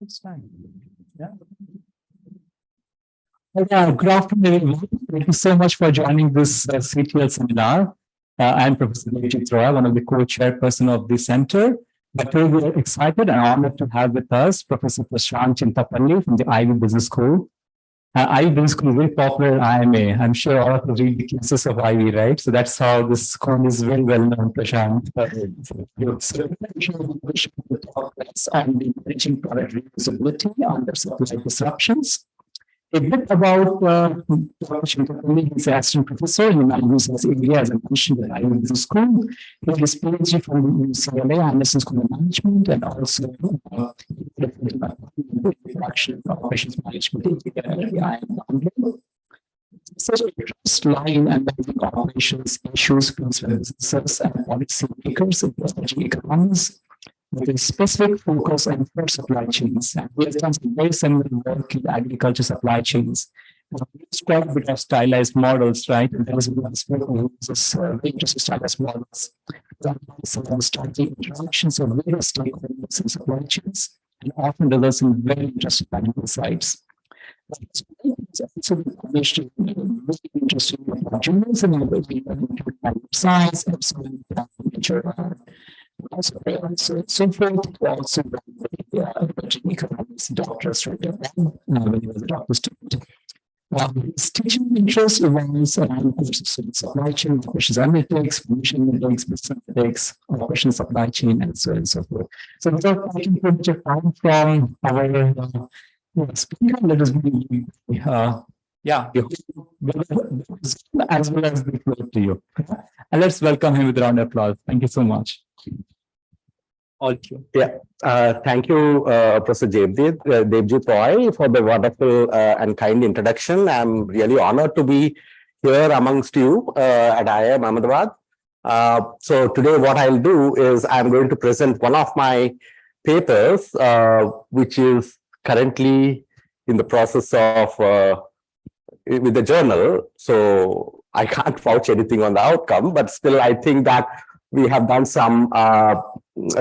It's fine. Yeah. Yeah, good afternoon, everyone. Thank you so much for joining this CTL seminar. I'm Professor Delegating, one of the co-chairperson of the center. But we are excited and honored to have with us Professor Prashant Chintapalli from the Ivy Business School. Ivy Business School is very popular in IMA. I'm sure all of you read the cases of Ivy, right? So that's how this school is very well known, Prashant. On the managing product reusability under supply disruptions. A bit about he's an assistant professor in the business area, as I mentioned, at Ivy Business School. He has PhD from the UCLA, Anderson School of Management, and also production operations management. Such interest lie in analyzing operations issues faced by businesses and policy makers in emerging economies, with a specific focus on food supply chains. And we have done some very similar work in agriculture supply chains. It's quite a bit of stylized models, right? And there is one aspect who uses very interesting stylized models. Starting interactions of various stakeholders in supply chains, and often results in very interesting insights. It's also published in very interesting journals and science and so nature. So forth, also emerging economics doctors, right? When he was a doctor student. His teaching interest around courses in supply chain, operations analytics, information analytics, business analytics, operations supply chain, and so on and so forth. So without taking too much time from our speaker, let us be as well as the floor to you. And let's welcome him with a round of applause. Thank you so much. Thank you, Professor Devjit Roy, for the wonderful and kind introduction. I'm really honored to be here amongst you at IIM Ahmedabad. So today what I'll do is I'm going to present one of my papers, which is currently in the process of with the journal. So I can't vouch anything on the outcome, but still I think that we have done some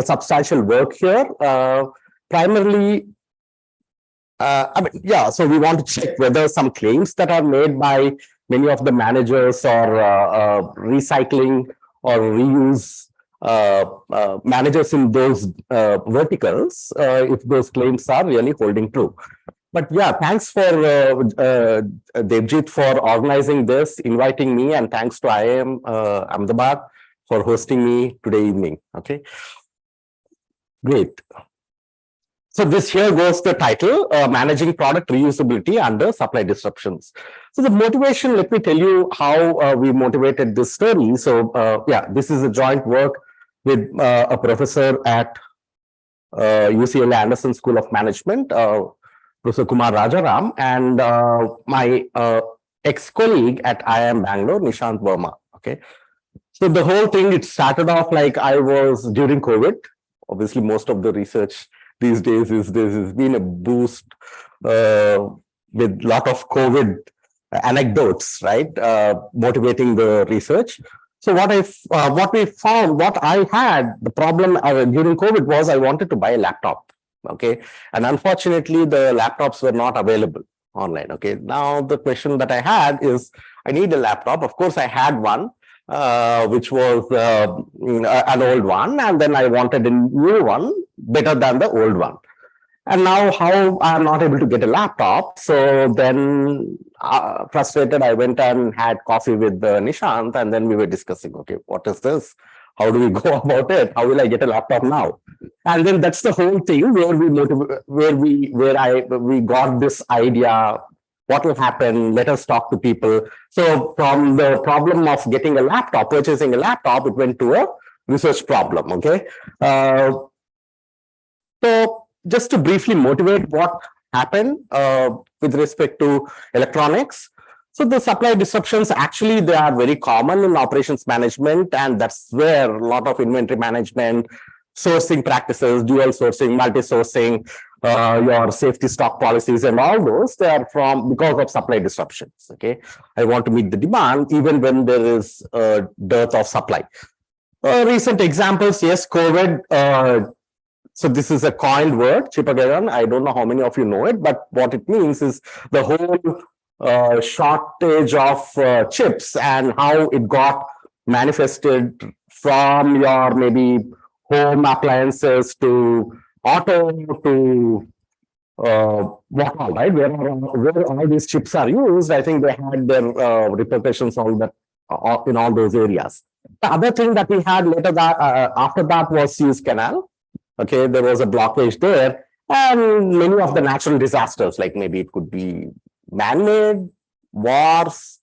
substantial work here. Primarily, so we want to check whether some claims that are made by many of the managers or recycling or reuse managers in those verticals, if those claims are really holding true. But yeah, thanks for Devjit for organizing this, inviting me, and thanks to IIM Ahmedabad for hosting me today evening. Okay, great. So this here goes the title, Managing Product Reusability Under Supply Disruptions. So the motivation, let me tell you how we motivated this study. So this is a joint work with a professor at UCLA Anderson School of Management, Professor Kumar Rajaram, and my ex-colleague at IIM Bangalore, Nishant Verma. Okay. So the whole thing, it started off like I was during COVID. Obviously, most of the research these days is there's been a boost with a lot of COVID anecdotes, right? Motivating the research. So what we found, what I had, the problem during COVID was I wanted to buy a laptop. Okay. And unfortunately, the laptops were not available online. Okay. Now, the question that I had is, I need a laptop. Of course, I had one. Which was an old one, and then I wanted a new one better than the old one. And now how I'm not able to get a laptop, so then frustrated, I went and had coffee with Nishant, and then we were discussing, okay, what is this? How do we go about it? How will I get a laptop now? And then that's the whole thing where we got this idea. What will happen? Let us talk to people. So from the problem of getting a laptop, purchasing a laptop, it went to a research problem. Okay. So just to briefly motivate what happened with respect to electronics. So the supply disruptions, actually, they are very common in operations management, and that's where a lot of inventory management, sourcing practices, dual sourcing, multi-sourcing, your safety stock policies and all those, they are from because of supply disruptions. Okay, I want to meet the demand even when there is a dearth of supply. Recent examples, yes, COVID. So this is a coined word, chipageddon. I don't know how many of you know it, but what it means is the whole shortage of chips and how it got manifested from your maybe home appliances to auto to what all, right? Where all these chips are used, I think they had their repercussions all that in all those areas. The other thing that we had later that after that was Suez Canal. Okay, there was a blockage there, and many of the natural disasters, like maybe it could be man-made, wars,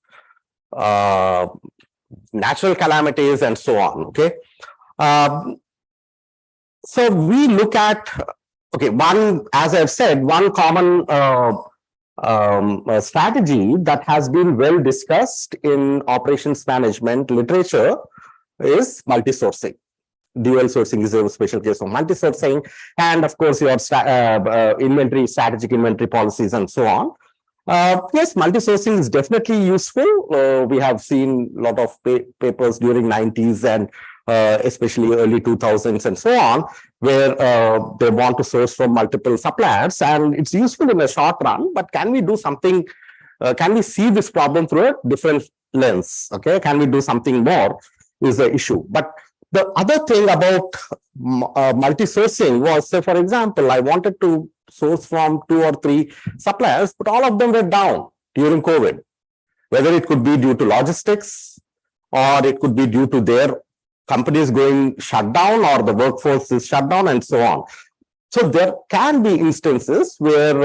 natural calamities, and so on. Okay, so we look at one, as I've said, one common strategy that has been well discussed in operations management literature is multi-sourcing. Dual sourcing is a special case of multi-sourcing, and of course your strategic inventory policies and so on. Yes, multi-sourcing is definitely useful. We have seen a lot of papers during 90s and especially early 2000s and so on, where they want to source from multiple suppliers, and it's useful in the short run, but can we do something, can we see this problem through a different lens? Okay, can we do something more is the issue. But the other thing about multi-sourcing was, say, for example, I wanted to source from 2 or 3 suppliers, but all of them were down during COVID. Whether it could be due to logistics, or it could be due to their companies going shut down, or the workforce is shut down, and so on. So there can be instances where,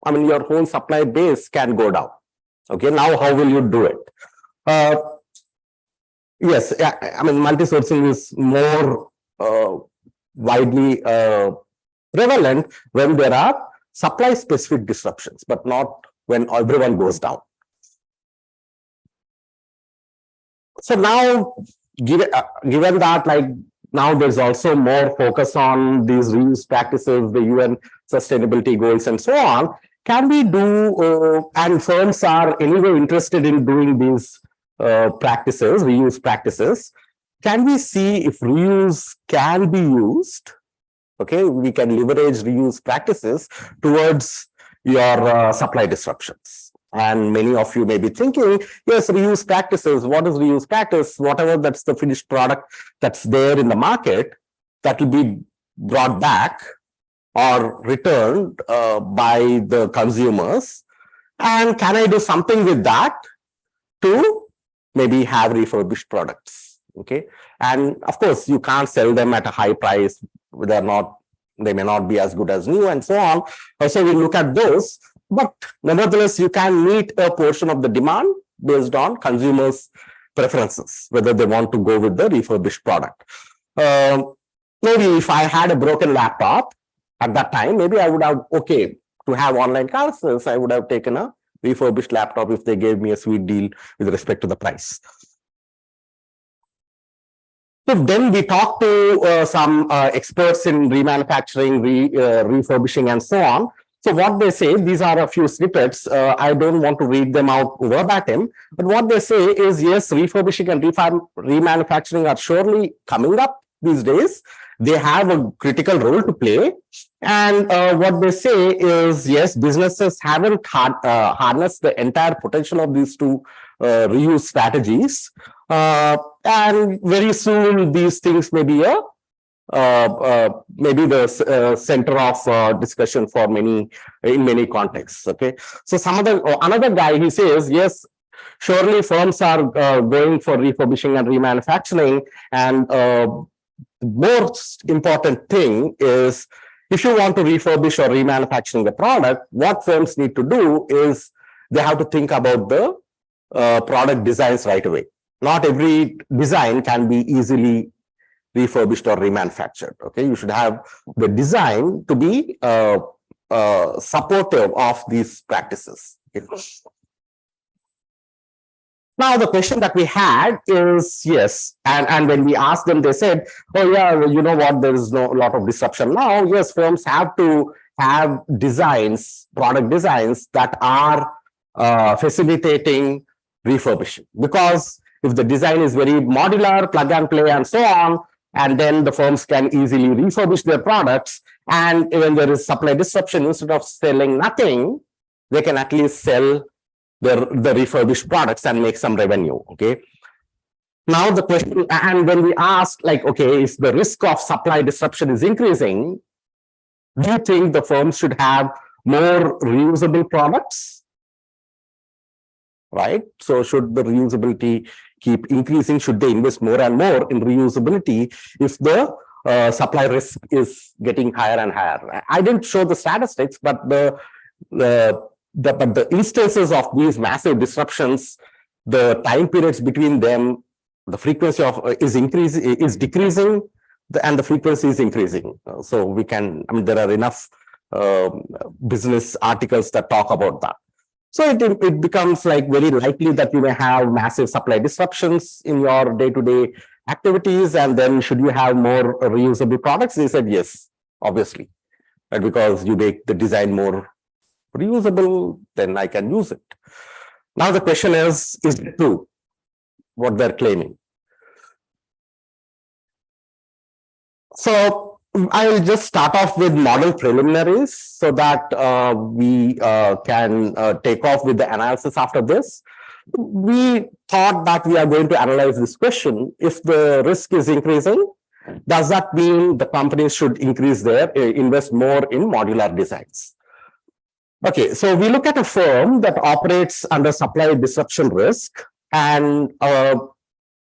your whole supply base can go down. Okay, now how will you do it? Yes, multi-sourcing is more widely prevalent when there are supply-specific disruptions, but not when everyone goes down. So now, given that, now there's also more focus on these reuse practices, the UN sustainability goals, and so on, can we do, and firms are anyway interested in doing these practices, reuse practices, can we see if reuse can be used? Okay, we can leverage reuse practices towards your supply disruptions. And many of you may be thinking, yes, reuse practices. What is reuse practice? Whatever that's the finished product that's there in the market, that will be brought back or returned by the consumers. And can I do something with that to maybe have refurbished products? Okay, and of course you can't sell them at a high price. They may not be as good as new, and so on. So we look at those, but nevertheless you can meet a portion of the demand based on consumers' preferences, whether they want to go with the refurbished product. Maybe if I had a broken laptop at that time, maybe I would have, to have online classes, I would have taken a refurbished laptop if they gave me a sweet deal with respect to the price. So then we talked to some experts in remanufacturing, refurbishing, and so on. So what they say, these are a few snippets. I don't want to read them out verbatim, but what they say is, yes, refurbishing and remanufacturing are surely coming up these days. They have a critical role to play. And what they say is, yes, businesses haven't harnessed the entire potential of these two reuse strategies. And very soon, these things may be maybe the center of discussion for in many contexts. Okay, so another guy, he says, yes, surely firms are going for refurbishing and remanufacturing, and the most important thing is, if you want to refurbish or remanufacturing the product, what firms need to do is they have to think about the product designs right away. Not every design can be easily refurbished or remanufactured. Okay, you should have the design to be supportive of these practices. Okay. Now, the question that we had is, yes, and when we asked them, they said, oh yeah, you know what, there is no lot of disruption now. Yes, firms have to have designs, product designs that are facilitating refurbishing, because If the design is very modular, plug and play and so on, and then the firms can easily refurbish their products, and when there is supply disruption, instead of selling nothing, they can at least sell the refurbished products and make some revenue. Okay. Now the question, and when we ask like, okay, if the risk of supply disruption is increasing, do you think the firms should have more reusable products? Right? So should the reusability keep increasing? Should they invest more and more in reusability if the supply risk is getting higher and higher? I didn't show the statistics, but the instances of these massive disruptions, the time periods between them, the frequency of is decreasing, and the frequency is increasing. So we can, I mean, there are enough business articles that talk about that. So it becomes like very likely that you may have massive supply disruptions in your day-to-day activities, and then should you have more reusable products? They said yes, obviously, right? Because you make the design more reusable, then I can use it. Now the question is it true what they're claiming? So I will just start off with model preliminaries so that we can take off with the analysis after this. We thought that we are going to analyze this question. If the risk is increasing, does that mean the companies should invest more in modular designs? Okay, so we look at a firm that operates under supply disruption risk, and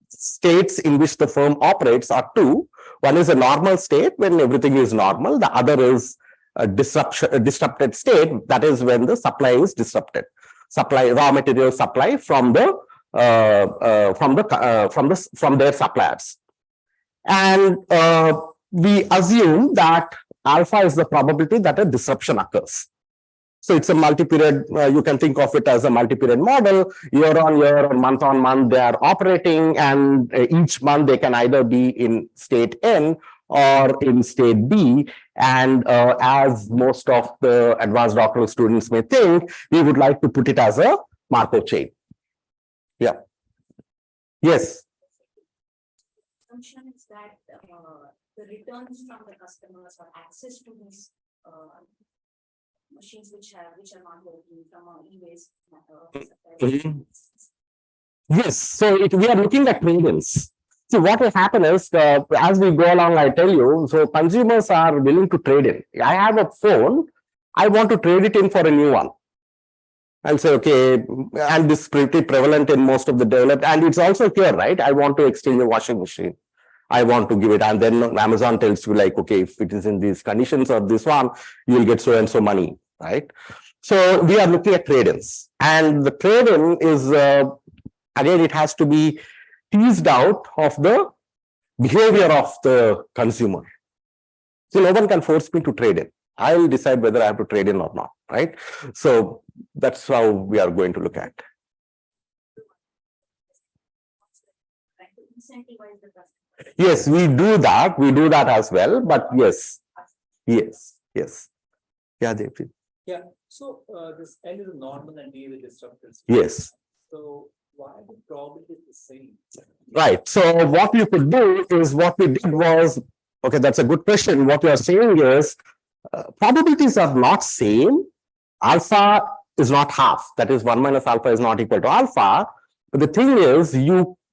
states in which the firm operates are two. One is a normal state when everything is normal. The other is a disrupted state. That is when the supply is disrupted. Raw material supply from their suppliers. And we assume that alpha is the probability that a disruption occurs. So it's a multi-period, you can think of it as a multi-period model. Year on year or month on month, they are operating, and each month they can either be in state N or in state B. And as most of the advanced doctoral students may think, we would like to put it as a Markov chain. Yeah. Yes. Assumption is that the returns from the customers or access to these machines which are not working from e-waste Mm-hmm. Yes, so we are looking at trade-ins. So what will happen is, as we go along, I tell you, so consumers are willing to trade in. I have a phone, I want to trade it in for a new one. I'll say, okay, and this is pretty prevalent in most of the developed, and it's also here, right? I want to exchange a washing machine. I want to give it, and then Amazon tells you like, okay, if it is in these conditions or this one, you will get so and so money, right? So we are looking at trade-ins, and the trade-in is, again, it has to be teased out of the behavior of the consumer. So no one can force me to trade in. I will decide whether I have to trade in or not, right? So that's how we are going to look at. Yes, we do that. We do that as well. But yes, yes. Yeah, David. Yeah. So this N is normal and D is disrupted. Yes. So why the probability is the same? Right. So what you could do is, what we did was, okay, that's a good question. What you are saying is probabilities are not same. Alpha is not half. That is 1 minus alpha is not equal to alpha. But the thing is,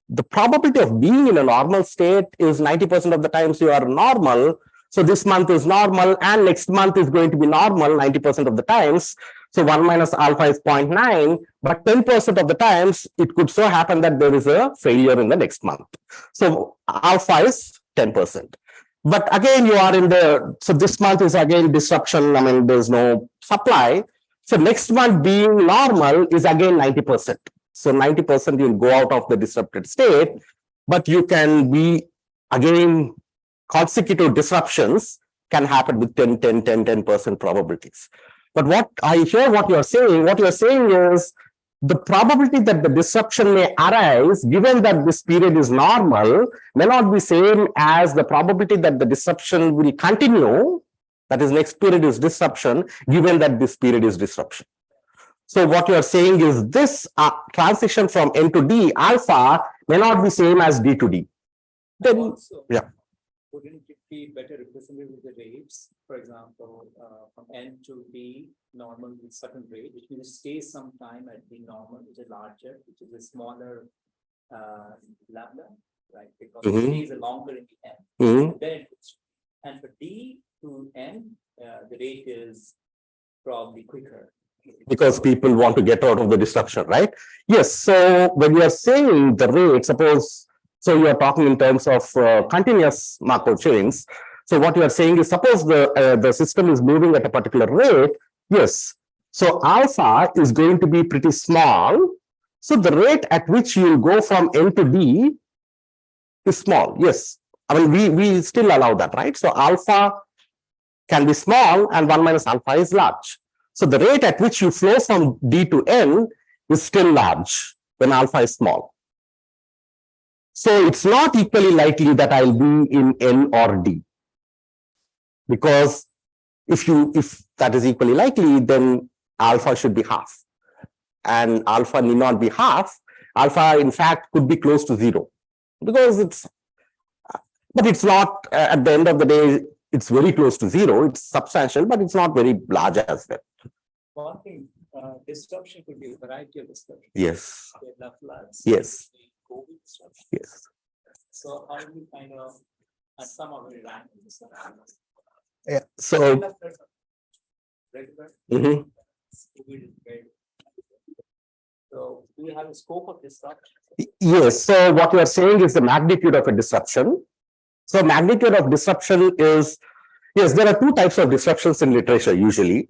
the probability of being in a normal state is 90% of the times you are normal. So this month is normal and next month is going to be normal 90% of the times. So 1 minus alpha is 0.9, but 10% of the times it could so happen that there is a failure in the next month. So alpha is 10%. But again, you are in so this month is again disruption. I mean, there's no supply. So next month being normal is again 90%. So 90% you'll go out of the disrupted state, but you can be again, consecutive disruptions can happen with 10% probabilities. But what you're saying is the probability that the disruption may arise, given that this period is normal, may not be same as the probability that the disruption will continue, that is next period is disruption, given that this period is disruption. So what you are saying is this transition from N to D, alpha, may not be same as D to D. Then, Also, yeah. wouldn't it be better represented with the rates? For example, from N to D, normal with certain rate, which will stay some time at the normal, which is larger, which is a smaller lambda, right? Because it stays longer in the N. Then, and for D to N, the rate is probably quicker. Because people want to get out of the disruption, right? Yes. So when you are saying the rate, suppose, so you are talking in terms of continuous Markov chains. So what you are saying is, suppose the system is moving at a particular rate. Yes. So alpha is going to be pretty small. So the rate at which you go from N to D is small. Yes. I mean, we still allow that, right? So alpha can be small and 1 minus alpha is large. So the rate at which you flow from D to N is still large when alpha is small. So it's not equally likely that I'll be in N or D. Because if that is equally likely, then alpha should be half. And alpha need not be half. Alpha, in fact, could be close to 0. Because but it's not, at the end of the day, it's very close to 0. It's substantial, but it's not very large as well. One thing, disruption could be a variety of disruption. Yes. Floods, Yes. COVID disruption. Yes. So how do you kind of, some are very random disruption. Yeah. So, Regular. mhm. COVID is very. So do you have a scope of disruption? Yes. So what you are saying is the magnitude of a disruption. So magnitude of disruption is, yes, there are two types of disruptions in literature usually.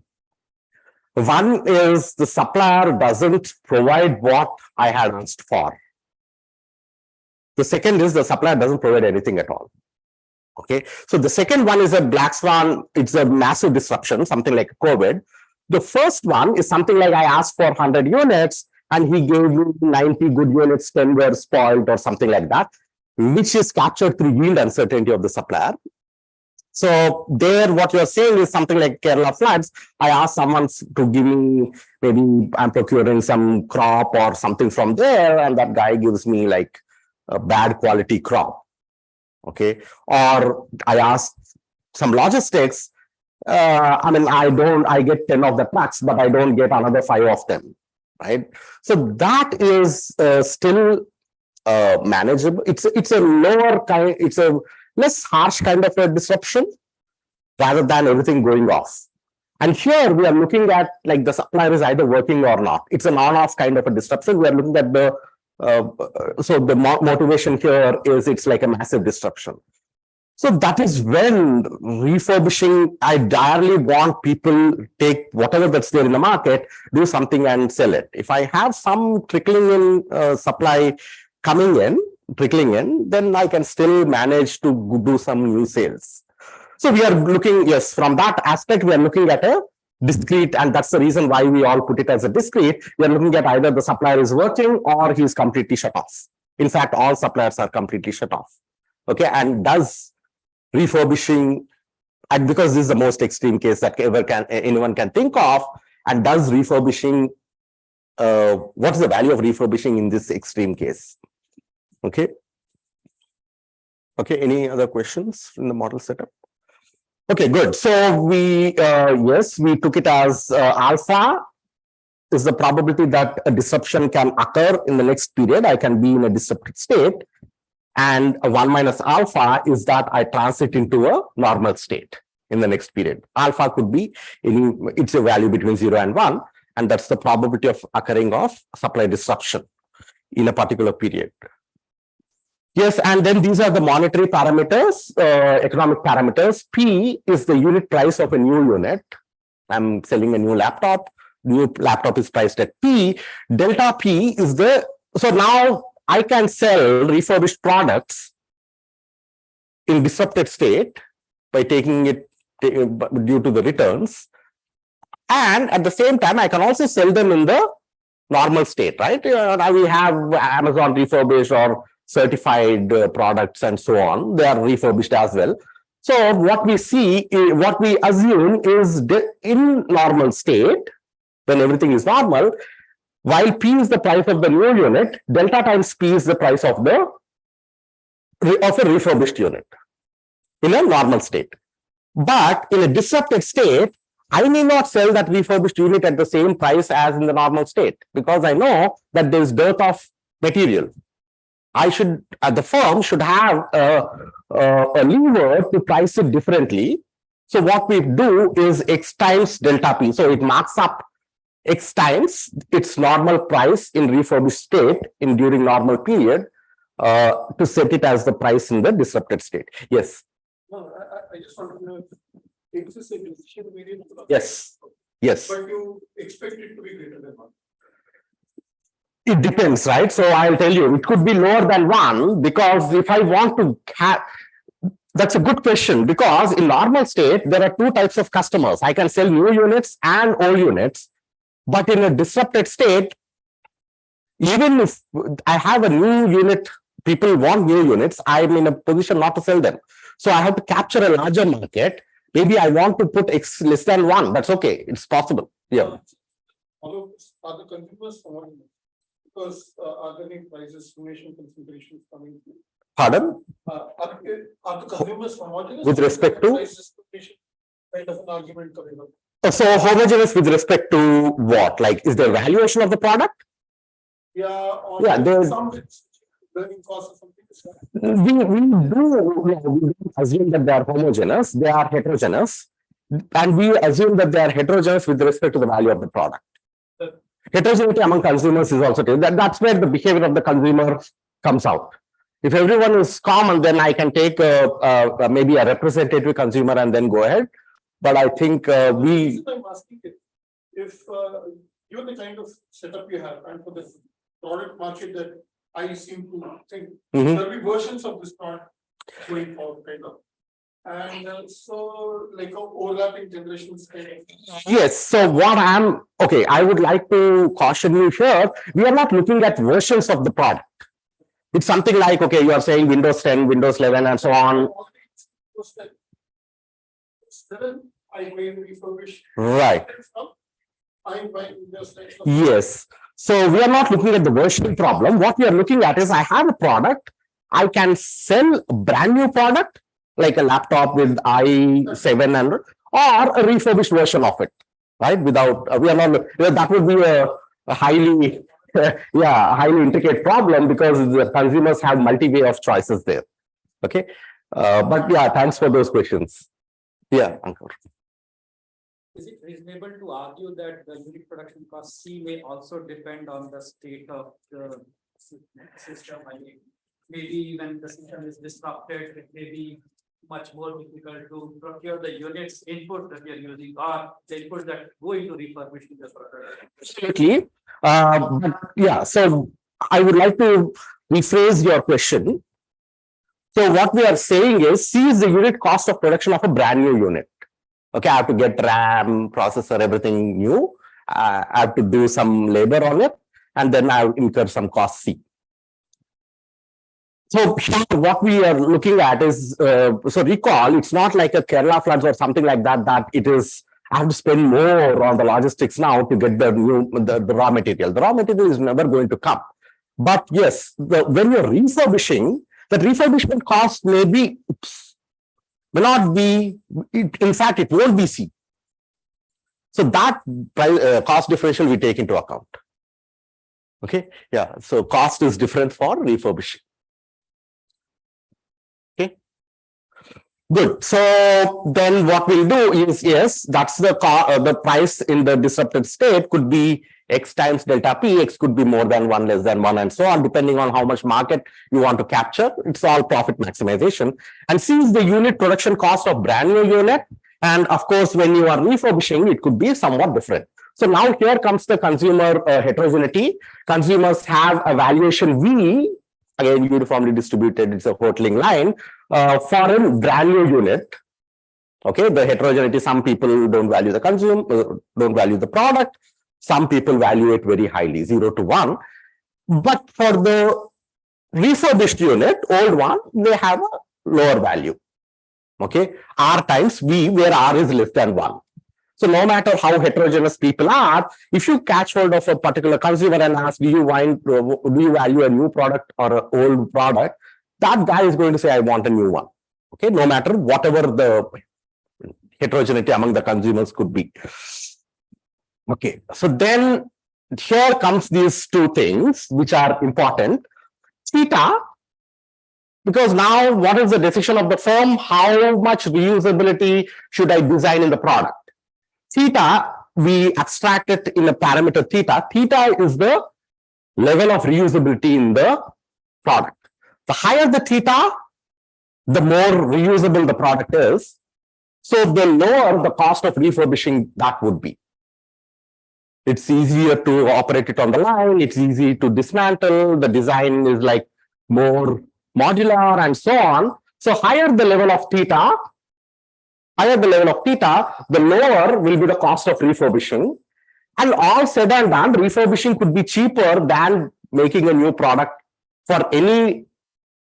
One is the supplier doesn't provide what I had asked for. The second is the supplier doesn't provide anything at all. Okay. So the second one is a black swan. It's a massive disruption, something like COVID. The first one is something like I asked for 100 units and he gave me 90 good units, 10 were spoiled or something like that, which is captured through yield uncertainty of the supplier. So there, what you're saying is something like Kerala floods. I ask someone to give me, maybe I'm procuring some crop or something from there, and that guy gives me like a bad quality crop. Okay. Or I ask some logistics. I mean, I get 10 of the trucks, but I don't get another 5 of them. Right. So that is still manageable. It's a lower kind, it's a less harsh kind of a disruption rather than everything going off. And here we are looking at like the supplier is either working or not. It's an on-off kind of a disruption. We are looking at the so the motivation here is it's like a massive disruption. So that is when refurbishing, I direly want people take whatever that's there in the market, do something and sell it. If I have some trickling in supply coming in, trickling in, then I can still manage to do some new sales. So we are looking, yes, from that aspect, we are looking at a discrete, and that's the reason why we all put it as a discrete. We are looking at either the supplier is working or he is completely shut off. In fact, all suppliers are completely shut off. Okay, and does refurbishing, and because this is the most extreme case that anyone can think of, and does refurbishing, what's the value of refurbishing in this extreme case? Okay. Okay, any other questions in the model setup? Okay, good. So we, yes, we took it as alpha is the probability that a disruption can occur in the next period. I can be in a disrupted state. And 1 minus alpha is that I transit into a normal state in the next period. Alpha could be any, it's a value between 0 and 1. And that's the probability of occurring of supply disruption in a particular period. Yes, and then these are the monetary parameters, economic parameters. P is the unit price of a new unit. I'm selling a new laptop. New laptop is priced at P. Delta P is the, so now I can sell refurbished products in disrupted state by taking it due to the returns. And at the same time, I can also sell them in the normal state, right? Now we have Amazon refurbished or certified products and so on. They are refurbished as well. So what we see, what we assume is in normal state, when everything is normal, While P is the price of the new unit, delta times P is the price of a refurbished unit in a normal state. But in a disrupted state, I may not sell that refurbished unit at the same price as in the normal state because I know that there is dearth of material. I should, the firm should have a lever to price it differently. So what we do is X times delta P. So it marks up X times its normal price in refurbished state during normal period to set it as the price in the disrupted state. Yes. No, I just want to know if this is a decision variable. Yes. Yes. But you expect it to be greater than 1. It depends, right? So I'll tell you, it could be lower than 1 because if I want to have, that's a good question because in normal state, there are 2 types of customers. I can sell new units and old units, but in a disrupted state, even if I have a new unit, people want new units, I'm in a position not to sell them. So I have to capture a larger market. Maybe I want to put X less than 1. That's okay. It's possible. Yeah. Although are the consumers following it? Because are there any prices, donation considerations coming through? Pardon? Are the consumers homogeneous? With respect to? Prices, donation, kind of an argument coming up. So homogeneous with respect to what? Like, is there valuation of the product? Yeah, or Yeah, there's some learning costs or something. we do assume that they are homogeneous, they are heterogeneous, and we assume that they are heterogeneous with respect to the value of the product. Heterogeneity among consumers is also that's where the behavior of the consumer comes out. If everyone is common, then I can take maybe a representative consumer and then go ahead. But I think I'm asking if given the kind of setup you have and for the product market that I seem to think there will be versions of this product going forward, kind of. And so like overlapping generations kind of. Yes. So what I would like to caution you here, we are not looking at versions of the product. It's something like, okay, you are saying Windows 10, Windows 11 and so on. I may refurbish. Right. I buy Windows 10. Yes. So we are not looking at the version problem. What we are looking at is I have a product. I can sell a brand new product like a laptop with i7 and or a refurbished version of it, right? Without we are not that would be a highly highly intricate problem because the consumers have multi-way of choices there. Okay, but yeah, thanks for those questions. Yeah, Ankur. Is it reasonable to argue that the unit production cost C may also depend on the state of the system? I mean, maybe when the system is disrupted, it may be much more difficult to procure the units input that we are using or the input that go into refurbishing the product. Absolutely. But yeah, so I would like to rephrase your question. So what we are saying is C is the unit cost of production of a brand new unit. Okay, I have to get RAM, processor, everything new. I have to do some labor on it, and then I incur some cost C. So what we are looking at is, so recall, it's not like a Kerala floods or something like that, that it is, I have to spend more on the logistics now to get the raw material. The raw material is never going to come. But yes, when you're refurbishing, the refurbishment cost may not be, in fact, it won't be C. So that cost differential we take into account. Okay, yeah, so cost is different for refurbishing. Okay, good. So then what we'll do is, yes, that's the price in the disrupted state could be X times delta P. X could be more than 1, less than 1, and so on, depending on how much market you want to capture. It's all profit maximization. And C is the unit production cost of brand new unit. And of course, when you are refurbishing, it could be somewhat different. So now here comes the consumer heterogeneity. Consumers have a valuation V, again, uniformly distributed, it's a Hotelling line, for a brand new unit. Okay, the heterogeneity, some people don't value the don't value the product. Some people value it very highly, 0 to 1. But for the refurbished unit, old one, they have a lower value. Okay, R times V, where R is less than 1. So no matter how heterogeneous people are, if you catch hold of a particular consumer and ask, do you value a new product or an old product? That guy is going to say, I want a new one. Okay, no matter whatever the heterogeneity among the consumers could be. Okay, so then here comes these two things which are important. Theta, because now what is the decision of the firm? How much reusability should I design in the product? Theta, we abstract it in a parameter theta. Theta is the level of reusability in the product. The higher the theta, the more reusable the product is. So the lower the cost of refurbishing that would be. It's easier to operate it on the line. It's easy to dismantle. The design is like more modular and so on. So higher the level of theta, the lower will be the cost of refurbishing. And all said and done, refurbishing could be cheaper than making a new product for any,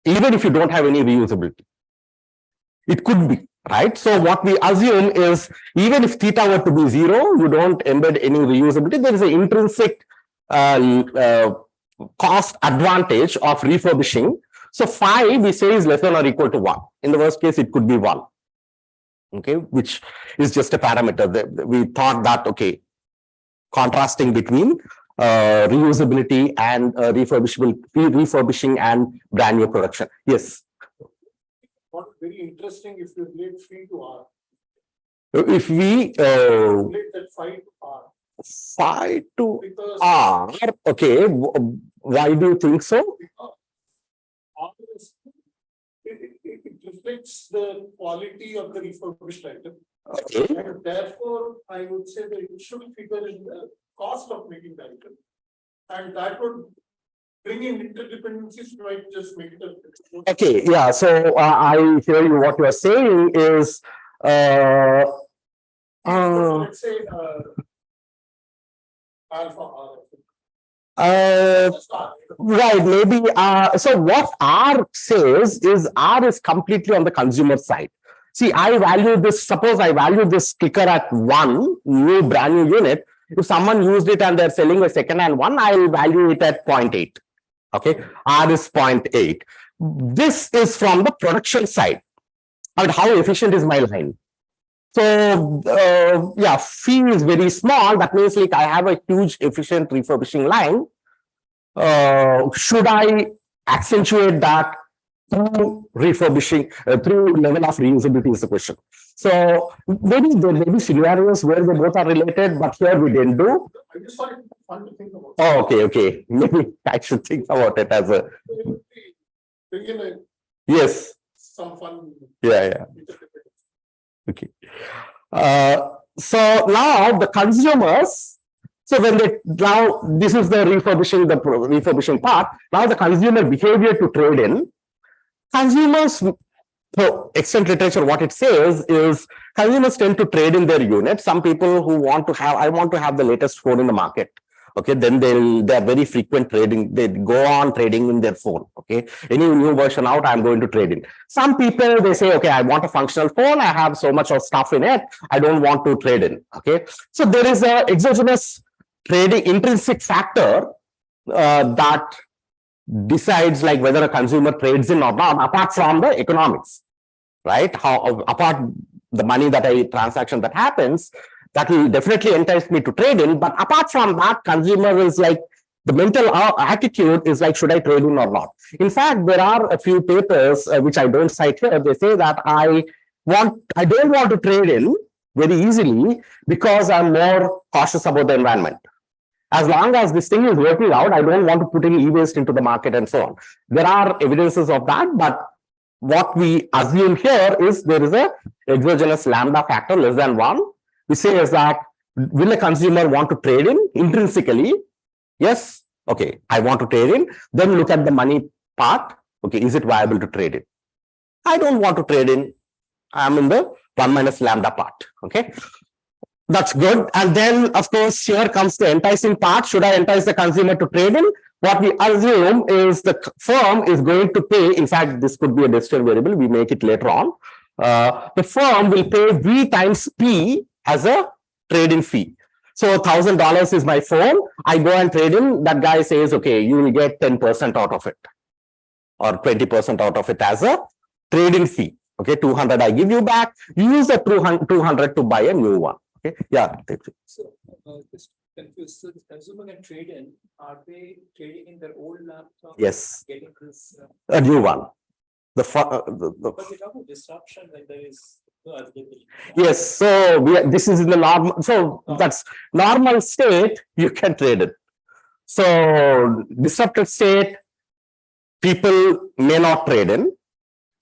even if you don't have any reusability. It could be, right? So what we assume is, even if theta were to be 0, you don't embed any reusability. There is an intrinsic cost advantage of refurbishing. So phi, we say, is less than or equal to 1. In the worst case, it could be 1. Okay, which is just a parameter. We thought that, okay, contrasting between reusability and refurbishing and brand new production. Yes. What very interesting if you relate phi to R. If we Relate that phi to R. phi to Because R, okay, why do you think so? R is, it reflects the quality of the refurbished item. Okay. And therefore, I would say that it should figure in the cost of making the item. And that would bring in interdependencies, might just make it a. Okay, yeah. So I hear you. What you are saying is, So let's say alpha R. Just R. right, maybe. So what R says is R is completely on the consumer side. See, I value this. Suppose I value this clicker at 1 new brand new unit. If someone used it and they're selling a second-hand one, I'll value it at 0.8. Okay, R is 0.8. This is from the production side. I mean, how efficient is my line? So, yeah, fee is very small. That means like I have a huge efficient refurbishing line. Should I accentuate that through refurbishing, through level of reusability is the question. So maybe there may be scenarios where they both are related, but here we didn't do. I just find it fun to think about. Oh, okay. Maybe I should think about it as a, Bring in yes. some fun. Yeah. Okay. So now the consumers, so when they, now this is the refurbishing part. Now the consumer behavior to trade in. Consumers, so extant literature, what it says is consumers tend to trade in their unit. Some people who want to have, I want to have the latest phone in the market. Okay, then they're very frequent trading. They go on trading in their phone. Okay, any new version out, I'm going to trade in. Some people, they say, okay, I want a functional phone. I have so much of stuff in it. I don't want to trade in. Okay, so there is a exogenous trading intrinsic factor that decides like whether a consumer trades in or not, apart from the economics, right? How apart the money that a transaction that happens, that will definitely entice me to trade in. But apart from that, consumer is like, the mental attitude is like, should I trade in or not? In fact, there are a few papers which I don't cite here. They say that I don't want to trade in very easily because I'm more cautious about the environment. As long as this thing is working out, I don't want to put in e-waste into the market and so on. There are evidences of that, but what we assume here is there is a exogenous lambda factor less than 1. We say is that, will a consumer want to trade in intrinsically? Yes. Okay, I want to trade in. Then look at the money part. Okay, is it viable to trade in? I don't want to trade in. I'm in the 1 minus lambda part. Okay. That's good. And then, of course, here comes the enticing part. Should I entice the consumer to trade in? What we assume is the firm is going to pay. In fact, this could be a decision variable. We make it later on. The firm will pay V times P as a trade-in fee. So $1,000 is my phone. I go and trade in. That guy says, okay, you will get 10% out of it or 20% out of it as a trade-in fee. Okay, 200 I give you back. You use the 200 to buy a new one. Okay, yeah. So, just confused. So the consumer can trade in. Are they trading in their old laptop? Yes, Getting this. a new one. But they talk about disruption when there is no availability. Yes, so this is in the normal. So that's normal state. You can trade it. So disrupted state, people may not trade in.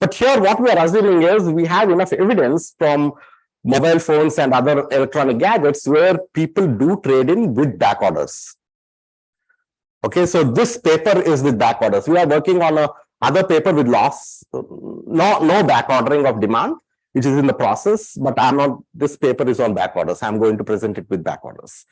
But here, what we are assuming is we have enough evidence from mobile phones and other electronic gadgets where people do trade in with back orders. Okay, so this paper is with back orders. We are working on a other paper with loss, no back ordering of demand, which is in the process, but I'm not, this paper is on back orders. I'm going to present it with back orders.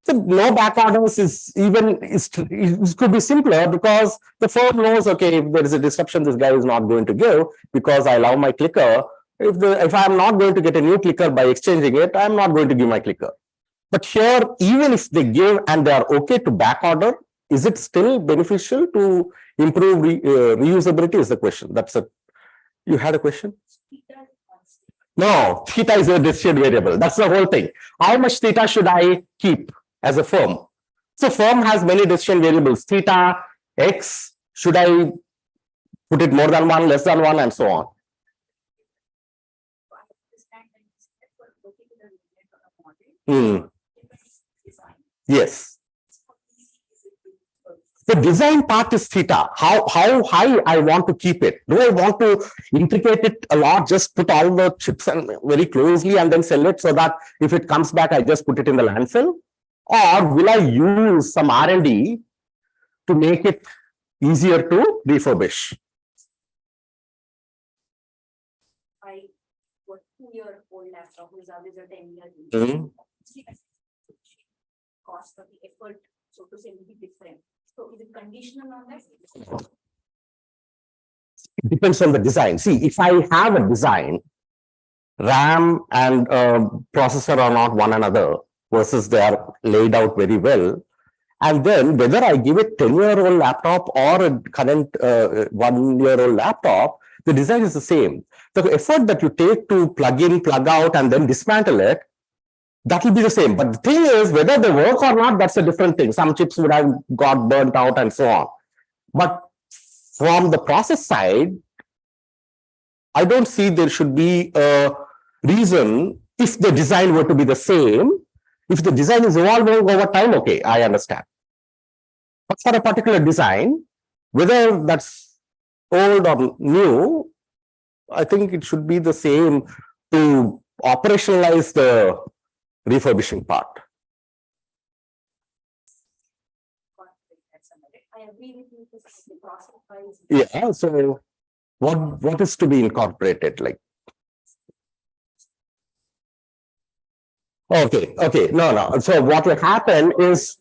So no back orders it could be simpler because the firm knows, okay, if there is a disruption, this guy is not going to give because I love my clicker. If I'm not going to get a new clicker by exchanging it, I'm not going to give my clicker. But here, even if they give and they are okay to back order, is it still beneficial to improve reusability is the question. That's it. You had a question? No, theta is a decision variable. That's the whole thing. How much theta should I keep as a firm? So firm has many decision variables. Theta, X, should I put it more than one, less than one, and so on. Yes. The design part is theta. How high I want to keep it. Do I want to intricate it a lot, just put all the chips and very closely and then sell it so that if it comes back, I just put it in the landfill? Or will I use some R&D to make it easier to refurbish? I got 2-year-old laptop whose average a 10-year cost of the effort, so to say, will be different. So is it conditional on that? It depends on the design. See, if I have a design, RAM and processor are not one another versus they are laid out very well. And then whether I give it 10-year-old laptop or a current 1-year-old laptop, the design is the same. The effort that you take to plug in, plug out, and then dismantle it, that will be the same. But the thing is, whether they work or not, that's a different thing. Some chips would have got burnt out and so on. But from the process side, I don't see there should be a reason if the design were to be the same. If the design is evolving over time, okay, I understand. But for a particular design, whether that's old or new, I think it should be the same to operationalize the refurbishing part. I agree with you because the process wise. Yeah, so what is to be incorporated? Like, okay, no. So what will happen is,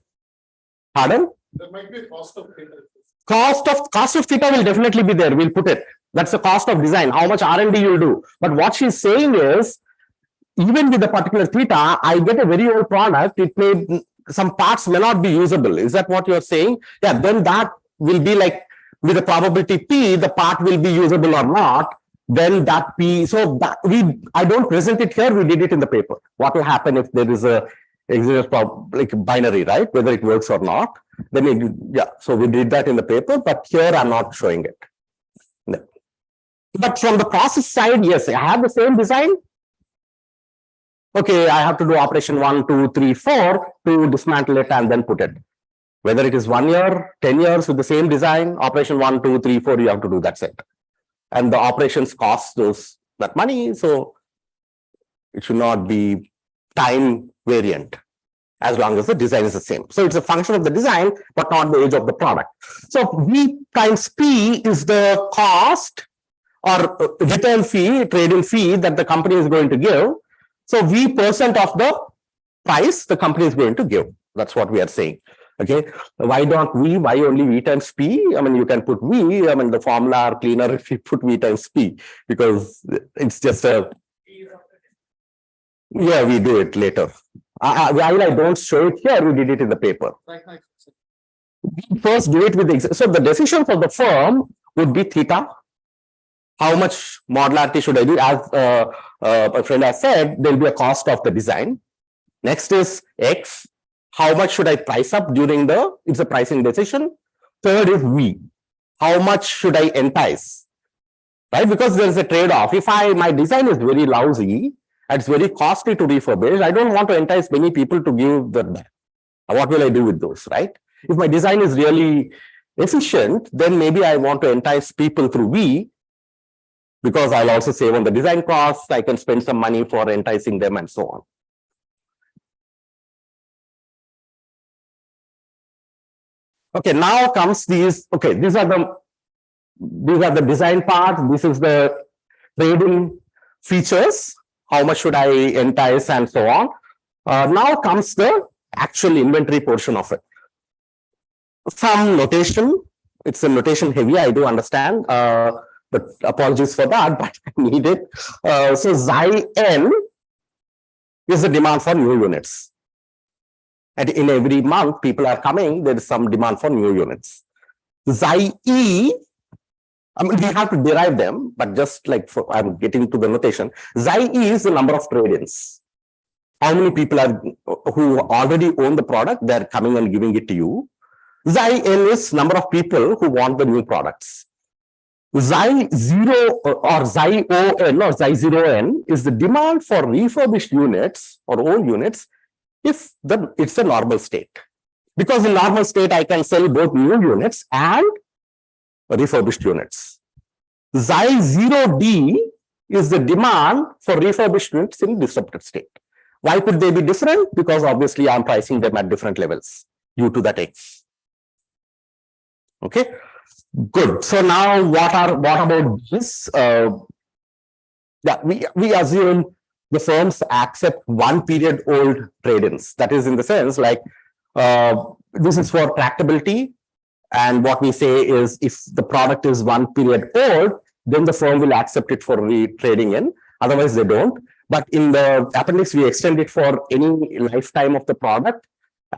pardon? There might be a cost of theta. Cost of theta will definitely be there. We'll put it. That's the cost of design. How much R&D you'll do. But what she's saying is, even with the particular theta, I get a very old product. It may, some parts may not be usable. Is that what you're saying? Yeah, then that will be like with the probability P, the part will be usable or not. Then that P, so that I don't present it here. We did it in the paper. What will happen if there is a like binary, right? Whether it works or not. Then so we did that in the paper, but here I'm not showing it. No. But from the process side, yes, I have the same design. Okay, I have to do operation 1, 2, 3, 4 to dismantle it and then put it. Whether it is 1 year, 10 years with the same design, operation 1, 2, 3, 4, you have to do, that's it. And the operations cost that money, so it should not be time variant as long as the design is the same. So it's a function of the design, but not the age of the product. So V times P is the cost or return fee, trade-in fee that the company is going to give. So V percent of the price the company is going to give. That's what we are saying. Okay. Why don't we? Why only V times P? I mean, you can put V. I mean, the formula are cleaner if you put V times P because it's just a. Yeah, we do it later. While I don't show it here, we did it in the paper. Right. We first do it with the, so the decision for the firm would be theta. How much modularity should I do? As my friend has said, there will be a cost of the design. Next is X. How much should I price up during the, it's a pricing decision. Third is V. How much should I entice? Right? Because there is a trade-off. If my design is very lousy, and it's very costly to refurbish, I don't want to entice many people to give the, what will I do with those, right? If my design is really efficient, then maybe I want to entice people through V, because I'll also save on the design costs. I can spend some money for enticing them and so on. Okay, now comes these, okay, these are the design part. This is the trade-in features. How much should I entice and so on. Now comes the actual inventory portion of it. Some notation. It's a notation heavy, I do understand. But apologies for that, but I need it. So Xi N is the demand for new units. And in every month, people are coming, there is some demand for new units. Xi E, I mean, we have to derive them, but just like I'm getting to the notation. Xi E is the number of trade-ins. How many people are who already own the product, they're coming and giving it to you. Xi N is number of people who want the new products. Xi 0 or Xi ON or Xi 0N is the demand for refurbished units or old units if it's a normal state. Because in normal state, I can sell both new units and refurbished units. Xi 0D is the demand for refurbished units in disrupted state. Why could they be different? Because obviously I'm pricing them at different levels due to that X. Okay. Good. So now what about this? Yeah, we assume the firms accept 1 period old trade-ins. That is in the sense like this is for tractability. And what we say is if the product is 1 period old, then the firm will accept it for trading in. Otherwise, they don't. But in the appendix, we extend it for any lifetime of the product.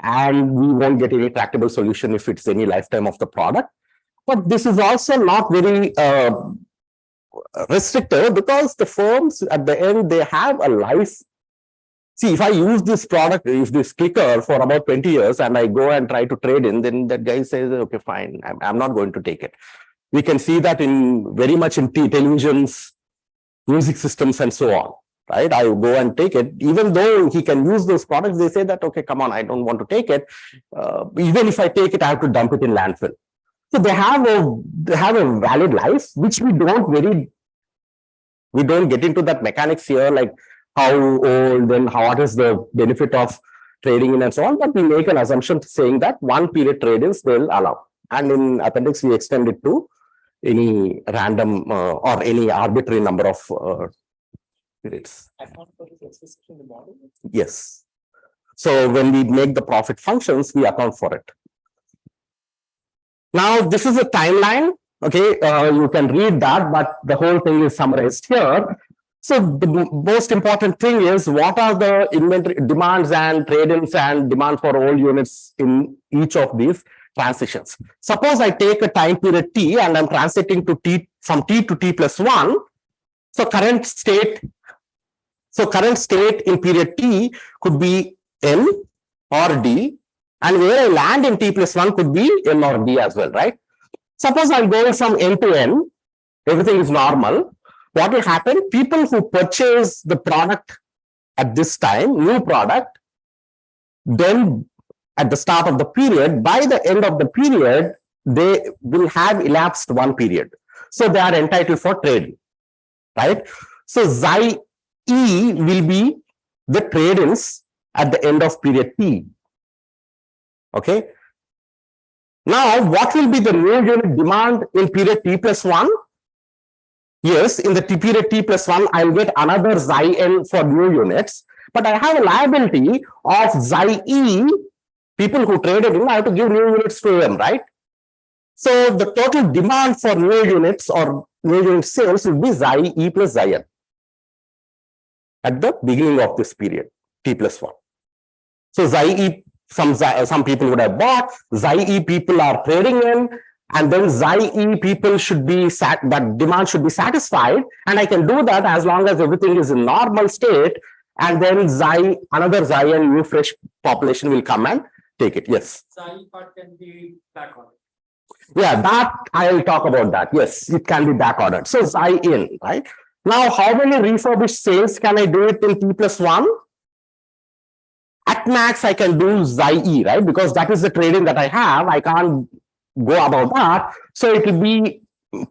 And we won't get any tractable solution if it's any lifetime of the product. But this is also not very restrictive because the firms at the end, they have a life. See, if I use this product, if this clicker for about 20 years and I go and try to trade in, then that guy says, okay, fine, I'm not going to take it. We can see that in very much in televisions, music systems and so on, right? I go and take it. Even though he can use those products, they say that, okay, come on, I don't want to take it. Even if I take it, I have to dump it in landfill. So they have a valid life, which we don't get into that mechanics here, like how old and what is the benefit of trading in and so on. But we make an assumption saying that 1 period trade-ins they'll allow. And in appendix, we extend it to any random or any arbitrary number of periods. Account for this explicitly in the model? Yes. So when we make the profit functions, we account for it. Now, this is a timeline. Okay, you can read that, but the whole thing is summarized here. So the most important thing is what are the inventory demands and trade-ins and demand for all units in each of these transitions. Suppose I take a time period T and I'm transiting to T from T to T plus 1. So current state in period T could be N or D. And where I land in T plus 1 could be N or D as well, right? Suppose I'm going from N to N, everything is normal. What will happen? People who purchase the product at this time, new product, then at the start of the period, by the end of the period, they will have elapsed 1 period. So they are entitled for trade, right? So Xi E will be the trade-ins at the end of period T. Okay. Now, what will be the new unit demand in period T plus 1? Yes, in the period T plus 1, I'll get another Xi N for new units, but I have a liability of Xi E, people who traded in, I have to give new units to them, right? So the total demand for new units or new unit sales will be Xi E plus Xi N at the beginning of this period, T plus 1. So some people would have bought, Xi people are trading in, and then Xi people should be that demand should be satisfied, and I can do that as long as everything is in normal state, and then another Xi and new fresh population will come and take it. Yes. Xi part can be back ordered. Yeah, that I'll talk about that. Yes, it can be back ordered. So Xi in, right? Now, how many refurbished sales can I do it in T+1? At max, I can do Xi, right? Because that is the trading that I have. I can't go above that. So it will be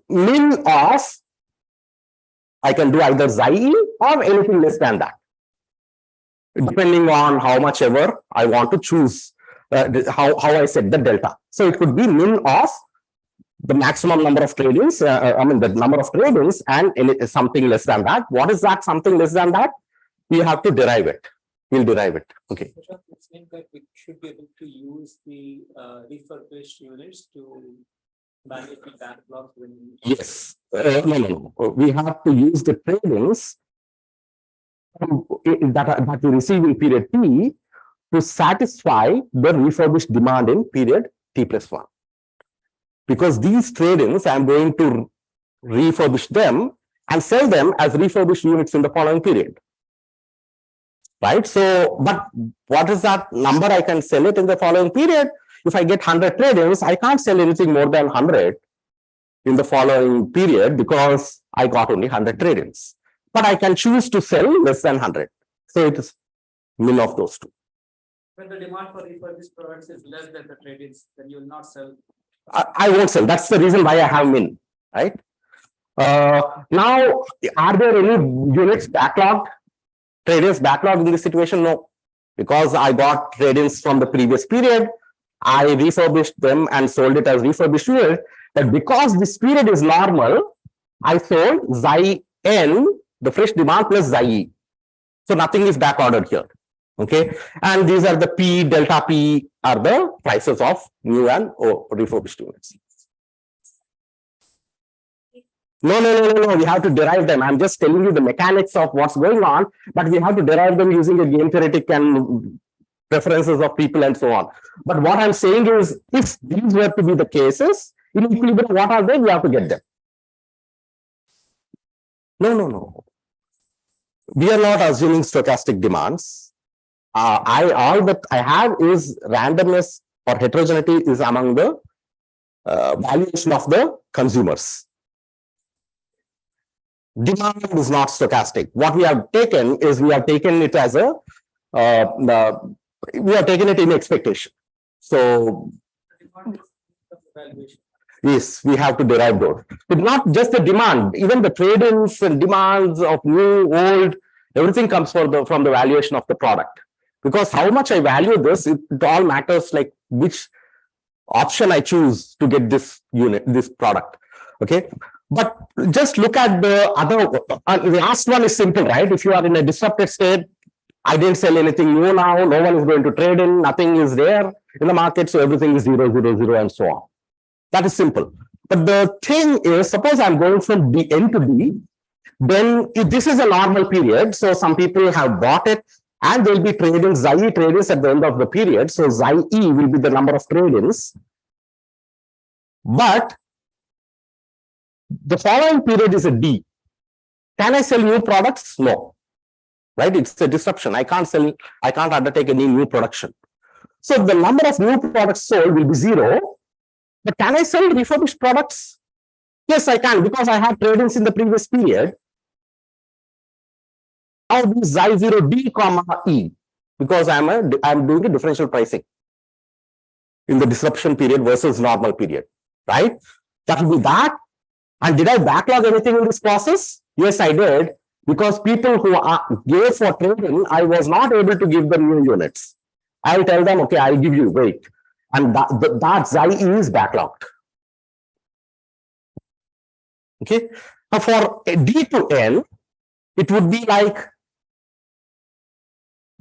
min of, I can do either Xi or anything less than that, depending on how much ever I want to choose, how I set the delta. So it could be min of the maximum number of tradings, the number of tradings, and something less than that. What is that something less than that? We have to derive it. We'll derive it. Okay. It means that we should be able to use the refurbished units to manage the backlogs when we... Yes. No. We have to use the tradings that we receive in period T to satisfy the refurbished demand in period T+1. Because these tradings, I'm going to refurbish them and sell them as refurbished units in the following period. Right? So, but what is that number I can sell it in the following period? If I get 100 tradings, I can't sell anything more than 100 in the following period because I got only 100 tradings. But I can choose to sell less than 100. So it is min of those two. When the demand for refurbished products is less than the tradings, then you will not sell. I won't sell. That's the reason why I have min, right? Now, are there any units backlogged? Tradings backlogged in this situation? No, because I got tradings from the previous period. I refurbished them and sold it as refurbished unit. But because this period is normal, I sold Xi n, the fresh demand plus Xi. So nothing is backordered here. Okay, and these are the P, delta P are the prices of new and refurbished units. No. We have to derive them. I'm just telling you the mechanics of what's going on, but we have to derive them using a game theoretic and preferences of people and so on. But what I'm saying is, if these were to be the cases, in equilibrium, what are they? We have to get them. No. We are not assuming stochastic demands. All that I have is randomness or heterogeneity is among the valuation of the consumers. Demand is not stochastic. What we have taken is we have taken it as a we have taken it in expectation. So yes, we have to derive those. But not just the demand, even the trade-ins and demands of new, old, everything comes from the valuation of the product. Because how much I value this, it all matters, like which option I choose to get this unit, this product. Okay. But just look at the other, the last one is simple, right? If you are in a disrupted state, I didn't sell anything new now, no one is going to trade in, nothing is there in the market, so everything is 0, 0, 0 and so on. That is simple. But the thing is, suppose I'm going from N to B, then if this is a normal period, so some people have bought it, and they'll be trading Xi tradings at the end of the period. So Xi will be the number of tradings. But the following period is a D. Can I sell new products? No. Right? It's a disruption. I can't undertake any new production. So the number of new products sold will be 0. But can I sell refurbished products? Yes, I can, because I have tradings in the previous period. Now this Xi0 D comma E, because I'm doing a differential pricing in the disruption period versus normal period, right? That will be that. And did I backlog anything in this process? Yes, I did, because people who gave for trading, I was not able to give them new units. I'll tell them, okay, I'll give you, wait. And that Xi is backlogged. Okay. Now for D to N, it would be like,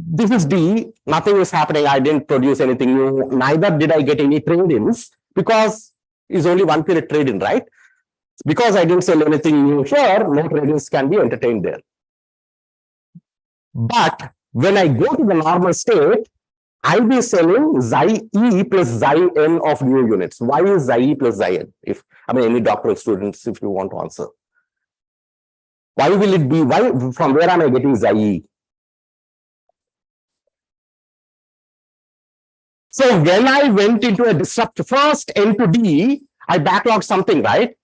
this is D, nothing is happening, I didn't produce anything new, neither did I get any trade-ins, because it's only one period trade-in, right? Because I didn't sell anything new here, no trade-ins can be entertained there. But when I go to the normal state, I'll be selling xi e plus xi n of new units. Why is xi e plus xi n? If I mean any doctoral students, if you want to answer. Why will it be? Why from where am I getting xi e? So when I went into a disrupt first N to D, I backlogged something, right?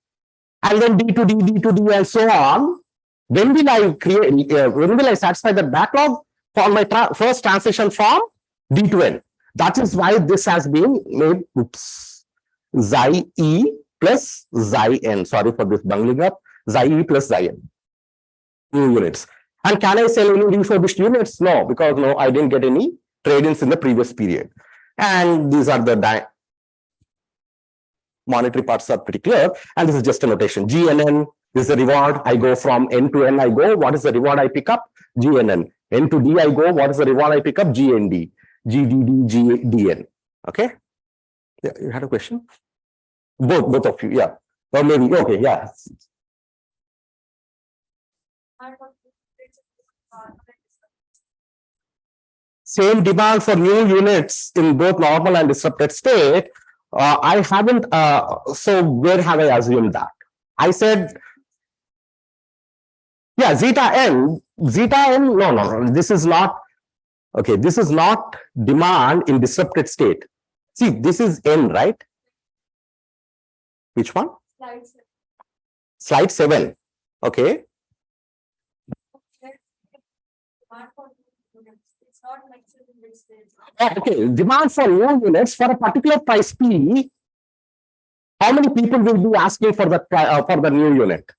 And then D to D, D to D, and so on. When will I create? When will I satisfy that backlog for my first transition from D to N? That is why this has been made. Oops, xi e plus xi n. Sorry for this bungling up. Xi e plus xi n. New units. And can I sell any refurbished units? No, because no, I didn't get any trade-ins in the previous period. And these are the monetary parts are pretty clear. And this is just a notation. GNN is the reward. I go from N to N, I go. What is the reward I pick up? GNN. N to D, I go. What is the reward I pick up? GND. GDD, GDN. Okay. Yeah, you had a question? Both of you, yeah. Or maybe, okay, yeah. Same demand for new units in both normal and disrupted state. I haven't, so where have I assumed that? I said, yeah, zeta n, no, this is not, okay, this is not demand in disrupted state. See, this is n, right? Which one? Slide 7. Okay. Okay, demand for new units for a particular price P. How many people will be asking for the new unit?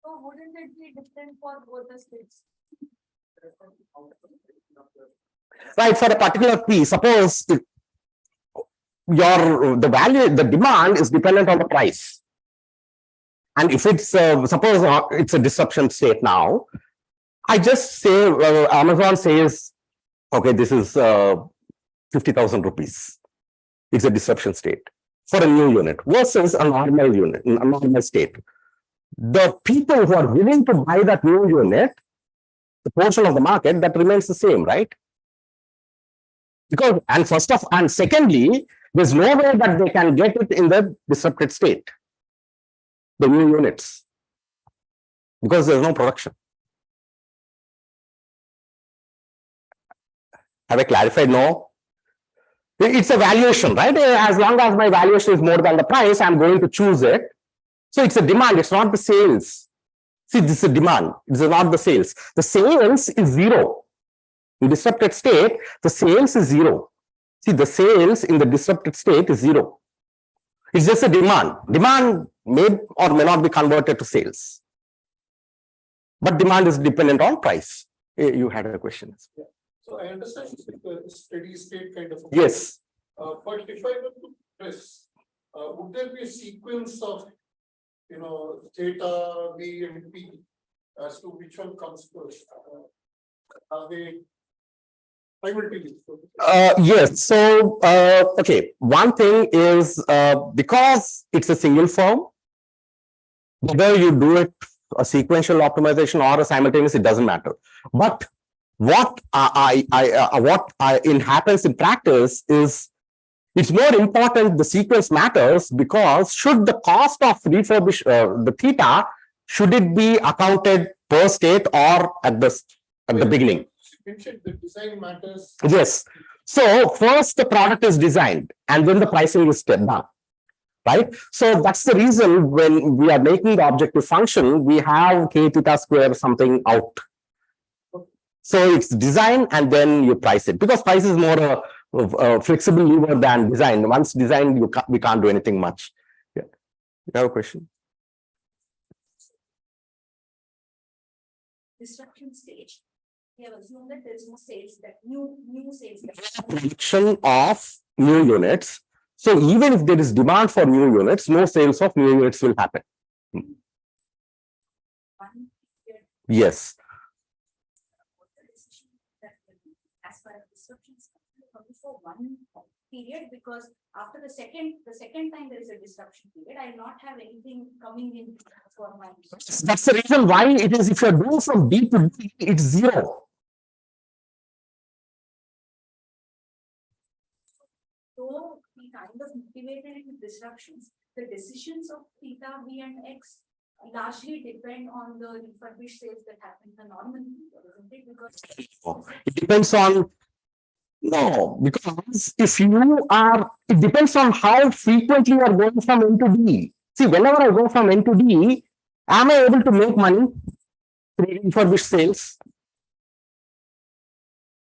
So wouldn't it be different for both the states? Right, for a particular P, suppose the demand is dependent on the price. And if it's suppose it's a disruption state now, I just say Amazon says, okay, this is 50,000 rupees. It's a disruption state for a new unit versus a normal unit, a normal state. The people who are willing to buy that new unit, the portion of the market that remains the same, right? Because and secondly, there's no way that they can get it in the disrupted state, the new units, because there's no production. Have I clarified? No. It's a valuation, right? As long as my valuation is more than the price, I'm going to choose it. So it's a demand, it's not the sales. See, this is a demand, this is not the sales. The sales is zero. In disrupted state, the sales is zero. See, the sales in the disrupted state is zero. It's just a demand. Demand may or may not be converted to sales. But demand is dependent on price. You had a question. Yeah. So I understand it's like a steady state kind of. Yes. But if I were to press, would there be a sequence of, theta, V, and P as to which one comes first? Are they simultaneous? Yes. So, okay. One thing is because it's a single firm, whether you do it a sequential optimization or a simultaneous, it doesn't matter. But what happens in practice is it's more important the sequence matters, because should the cost of refurbish the theta, should it be accounted per state or at the beginning? You mentioned the design matters. Yes. So first the product is designed and then the pricing is done. Right? So that's the reason when we are making the objective function, we have k theta square something out. So it's design and then you price it, because price is more a flexible lever than design. Once designed, we can't do anything much. Yeah. You have a question? Disruption stage. We have assumed that there is no sales, that new sales. Production of new units. So even if there is demand for new units, no sales of new units will happen. Yes. As far as disruptions for one period, because after the second time there is a disruption period, I will not have anything coming in for my. That's the reason why it is, if you're doing from D to D, it's zero. though we kind of motivated in disruptions, the decisions of theta, V and X largely depend on the refurbished sales that happen in the normal period, isn't it? Because It depends on, no, because if you are, it depends on how frequently you are going from N to D. See, whenever I go from N to D, am I able to make money through refurbished sales?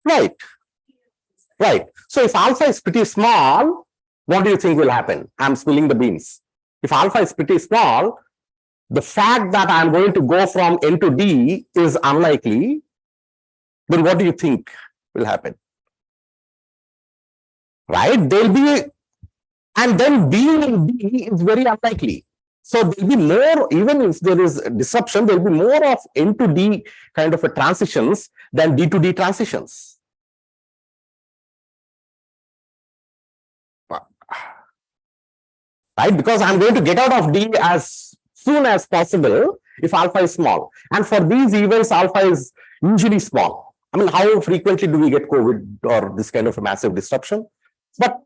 Right, right. So if alpha is pretty small, what do you think will happen? I'm spilling the beans. If alpha is pretty small, the fact that I'm going to go from N to D is unlikely, then what do you think will happen? Right? There'll be, and then being in D is very unlikely. So there'll be more, even if there is disruption, there'll be more of N to D kind of a transitions than D to D transitions. Right? Because I'm going to get out of D as soon as possible if alpha is small. And for these events, alpha is usually small. I mean, how frequently do we get COVID or this kind of a massive disruption? But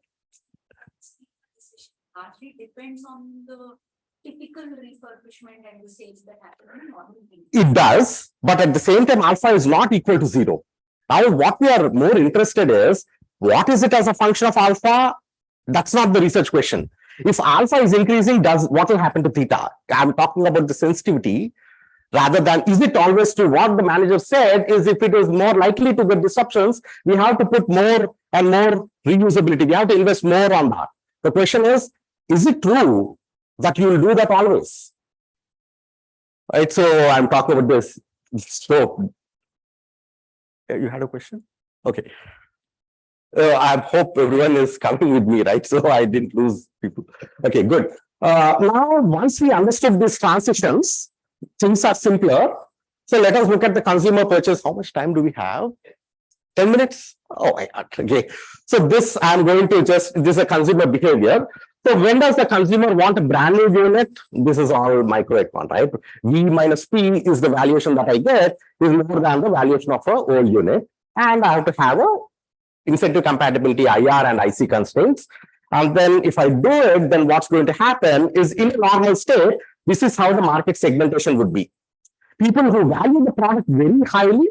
largely depends on the typical refurbishment and the sales that happen in normal period. it does, but at the same time, alpha is not equal to 0. Now, what we are more interested is, what is it as a function of alpha? That's not the research question. If alpha is increasing, what will happen to theta? I'm talking about the sensitivity rather than, is it always true? What the manager said is, if it is more likely to get disruptions, we have to put more and more reusability. We have to invest more on that. The question is it true that you will do that always? Right. So I'm talking about this. So you had a question? Okay. I hope everyone is coming with me, right? So I didn't lose people. Okay, good. Now, once we understood these transitions, things are simpler. So let us look at the consumer purchase. How much time do we have? 10 minutes? Oh my God. Okay. So this I'm going to this is a consumer behavior. So when does the consumer want a brand new unit? This is all microecon, right? V minus P is the valuation that I get is more than the valuation of a old unit. And I have to have a incentive compatibility IR and IC constraints. And then if I do it, then what's going to happen is, in a normal state, this is how the market segmentation would be. People who value the product very highly,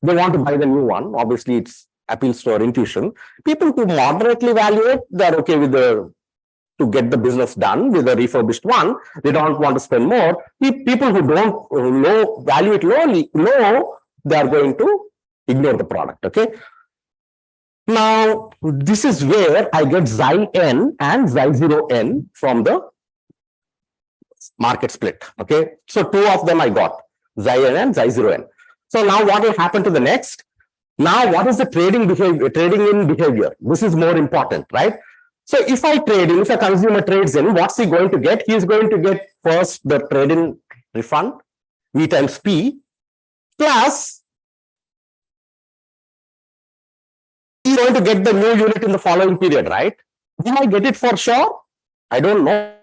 they want to buy the new one. Obviously, it appeals to our intuition. People who moderately value it, they're okay with to get the business done with a refurbished one. They don't want to spend more. People who don't value it low, they are going to ignore the product. Okay. Now, this is where I get Xi n and Xi 0 n from the market split. Okay, so two of them I got, Xi n and Xi 0 n. So now what will happen to the next? Now, what is the trading behavior? Trading in behavior. This is more important, right? So if I trade in, if a consumer trades in, what's he going to get? He is going to get first the trade-in refund, V times P, plus he's going to get the new unit in the following period, right? Will I get it for sure? I don't know.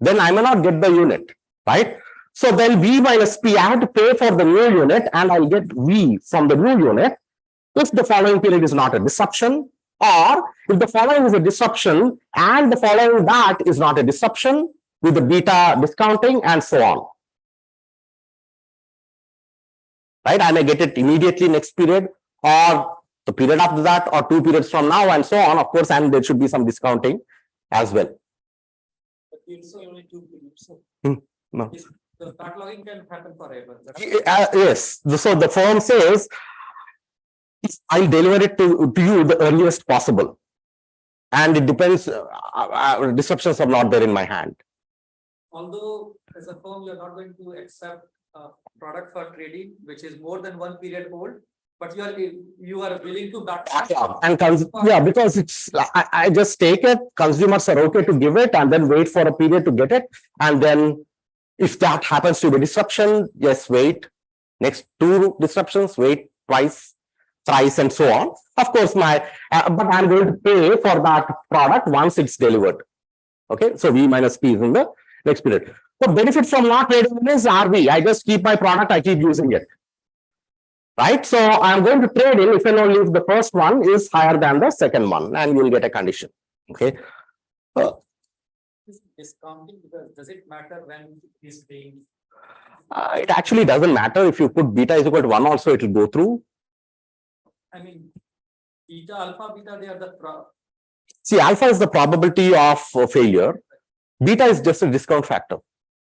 Then I may not get the unit, right? So then V minus P, I have to pay for the new unit and I'll get V from the new unit if the following period is not a disruption, or if the following is a disruption and the following that is not a disruption with the beta discounting and so on. Right? I may get it immediately next period, or the period after that, or 2 periods from now, and so on, of course, and there should be some discounting as well. But you say only 2 periods. So no. The backlogging can happen forever. Yes. So the firm says, I'll deliver it to you the earliest possible. And it depends, disruptions are not there in my hand. Although, as a firm, you're not going to accept a product for trading, which is more than 1 period old, but you are willing to back. Yeah, because it's I just take it, consumers are okay to give it and then wait for a period to get it. And then if that happens to be disruption, yes, wait. Next 2 disruptions, wait twice, thrice, and so on. Of course, but I'm going to pay for that product once it's delivered. Okay, so V minus P is in the next period. The benefit from not trading is RV. I just keep my product, I keep using it. right? So I'm going to trade in if and only if the first one is higher than the second one, and you'll get a condition. Okay. Discounting, because does it matter when it is being? It actually doesn't matter. If you put beta is equal to 1 also, it will go through. I mean, beta, alpha, beta, they are the See, alpha is the probability of failure. Beta is just a discount factor.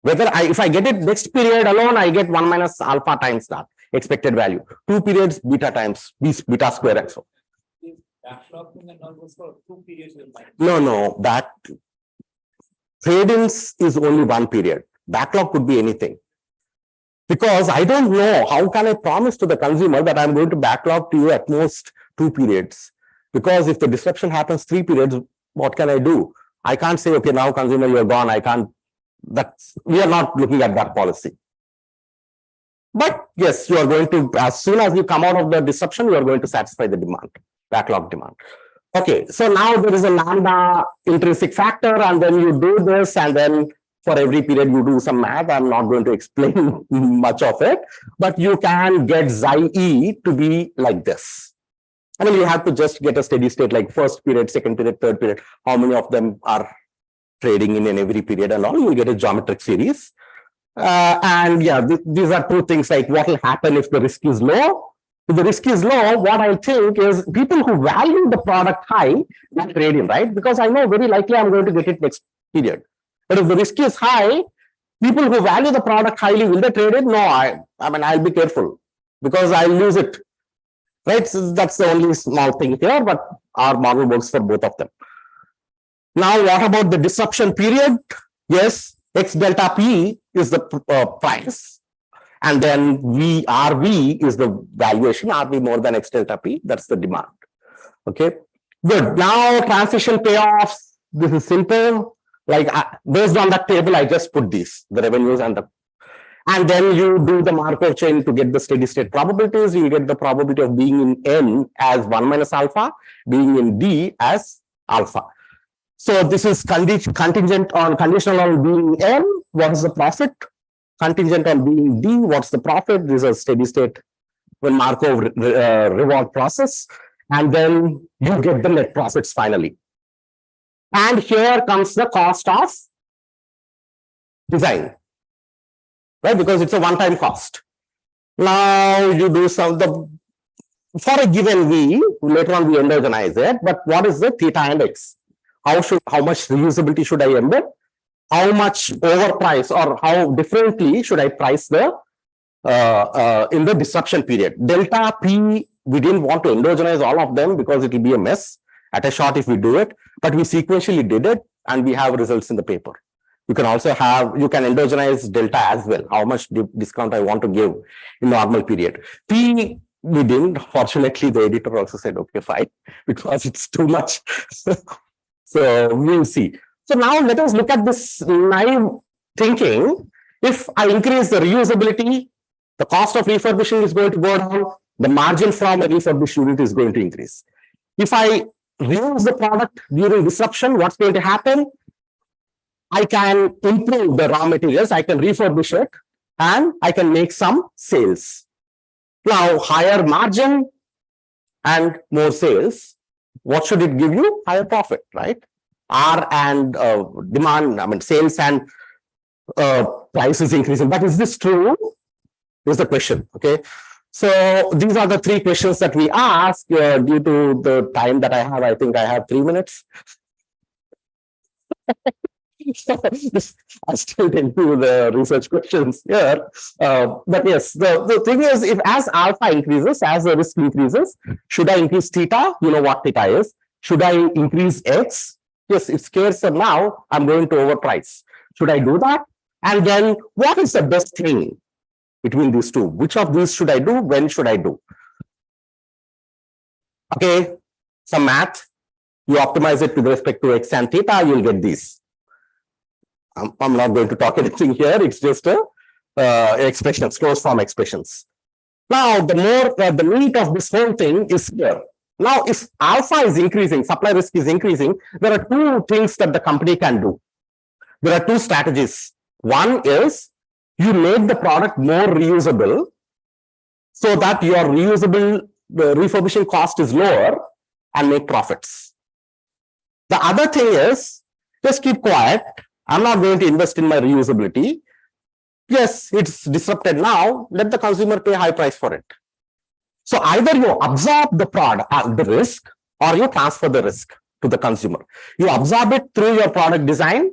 Whether if I get it next period alone, I get 1 minus alpha times that expected value. 2 periods, beta times beta square XO. backlogging and all those for 2 periods will matter. No, that trade-ins is only 1 period. Backlog could be anything. Because I don't know, how can I promise to the consumer that I'm going to backlog to you at most 2 periods? Because if the disruption happens 3 periods, what can I do? I can't say, okay, now consumer, you're gone. I can't. We are not looking at that policy. But yes, you are going to, as soon as you come out of the disruption, you are going to satisfy the demand, backlog demand. Okay, so now there is a lambda intrinsic factor, and then you do this, and then for every period you do some math. I'm not going to explain much of it, but you can get xi e to be like this. I mean, you have to just get a steady state, like first period, second period, third period, how many of them are trading in every period and all. You will get a geometric series. And yeah, these are 2 things, like what will happen if the risk is low. If the risk is low, what I think is people who value the product high will trade in, right? Because I know very likely I'm going to get it next period. But if the risk is high, people who value the product highly, will they trade it? No, I mean, I'll be careful because I'll lose it, right? So that's the only small thing here, but our model works for both of them. Now, what about the disruption period? Yes, X delta P is the price. And then RV is the valuation, RV more than X delta P, that's the demand. Okay, good. Now, transition payoffs, this is simple. Like based on that table, I just put these, the revenues and then you do the Markov chain to get the steady state probabilities. You get the probability of being in N as 1 minus alpha, being in D as alpha. So this is contingent on, conditional on being N, what is the profit? Contingent on being D, what's the profit? This is a steady state when Markov reward process. And then you get the net profits finally. And here comes the cost of design, right? Because it's a one-time cost. Now you do for a given V, later on we endogenize it, but what is the theta and X? How much reusability should I embed? How much overprice or how differently should I price the in the disruption period? Delta P, we didn't want to endogenize all of them because it will be a mess at a shot if we do it, but we sequentially did it and we have results in the paper. You can also you can endogenize delta as well, how much discount I want to give in normal period. P, we didn't. Fortunately, the editor also said, okay, fine, because it's too much. So we'll see. So now let us look at this naive thinking. If I increase the reusability, the cost of refurbishing is going to go down, the margin from a refurbished unit is going to increase. If I reuse the product during disruption, what's going to happen? I can improve the raw materials, I can refurbish it, and I can make some sales. Now, higher margin and more sales, what should it give you? Higher profit, right? R and demand, I mean, sales and price is increasing. But is this true? Is the question, okay? So these are the 3 questions that we ask. Due to the time that I have, I think I have 3 minutes. I still tell you the research questions here. But yes, the thing is, if as alpha increases, as the risk increases, should I increase theta? You know what theta is. Should I increase X? Yes, it's scarcer now. I'm going to overprice. Should I do that? And then what is the best thing between these 2? Which of these should I do? When should I do? Okay, some math. You optimize it with respect to X and theta, you'll get these. I'm not going to talk anything here. It's just expressions, closed form expressions. Now, the meat of this whole thing is here. Now, if alpha is increasing, supply risk is increasing, there are 2 things that the company can do. There are 2 strategies. One is you make the product more reusable so that your refurbishing cost is lower and make profits. The other thing is just keep quiet. I'm not going to invest in my reusability. Yes, it's disrupted now. Let the consumer pay high price for it. So either you absorb the product, the risk, or you transfer the risk to the consumer. You absorb it through your product design,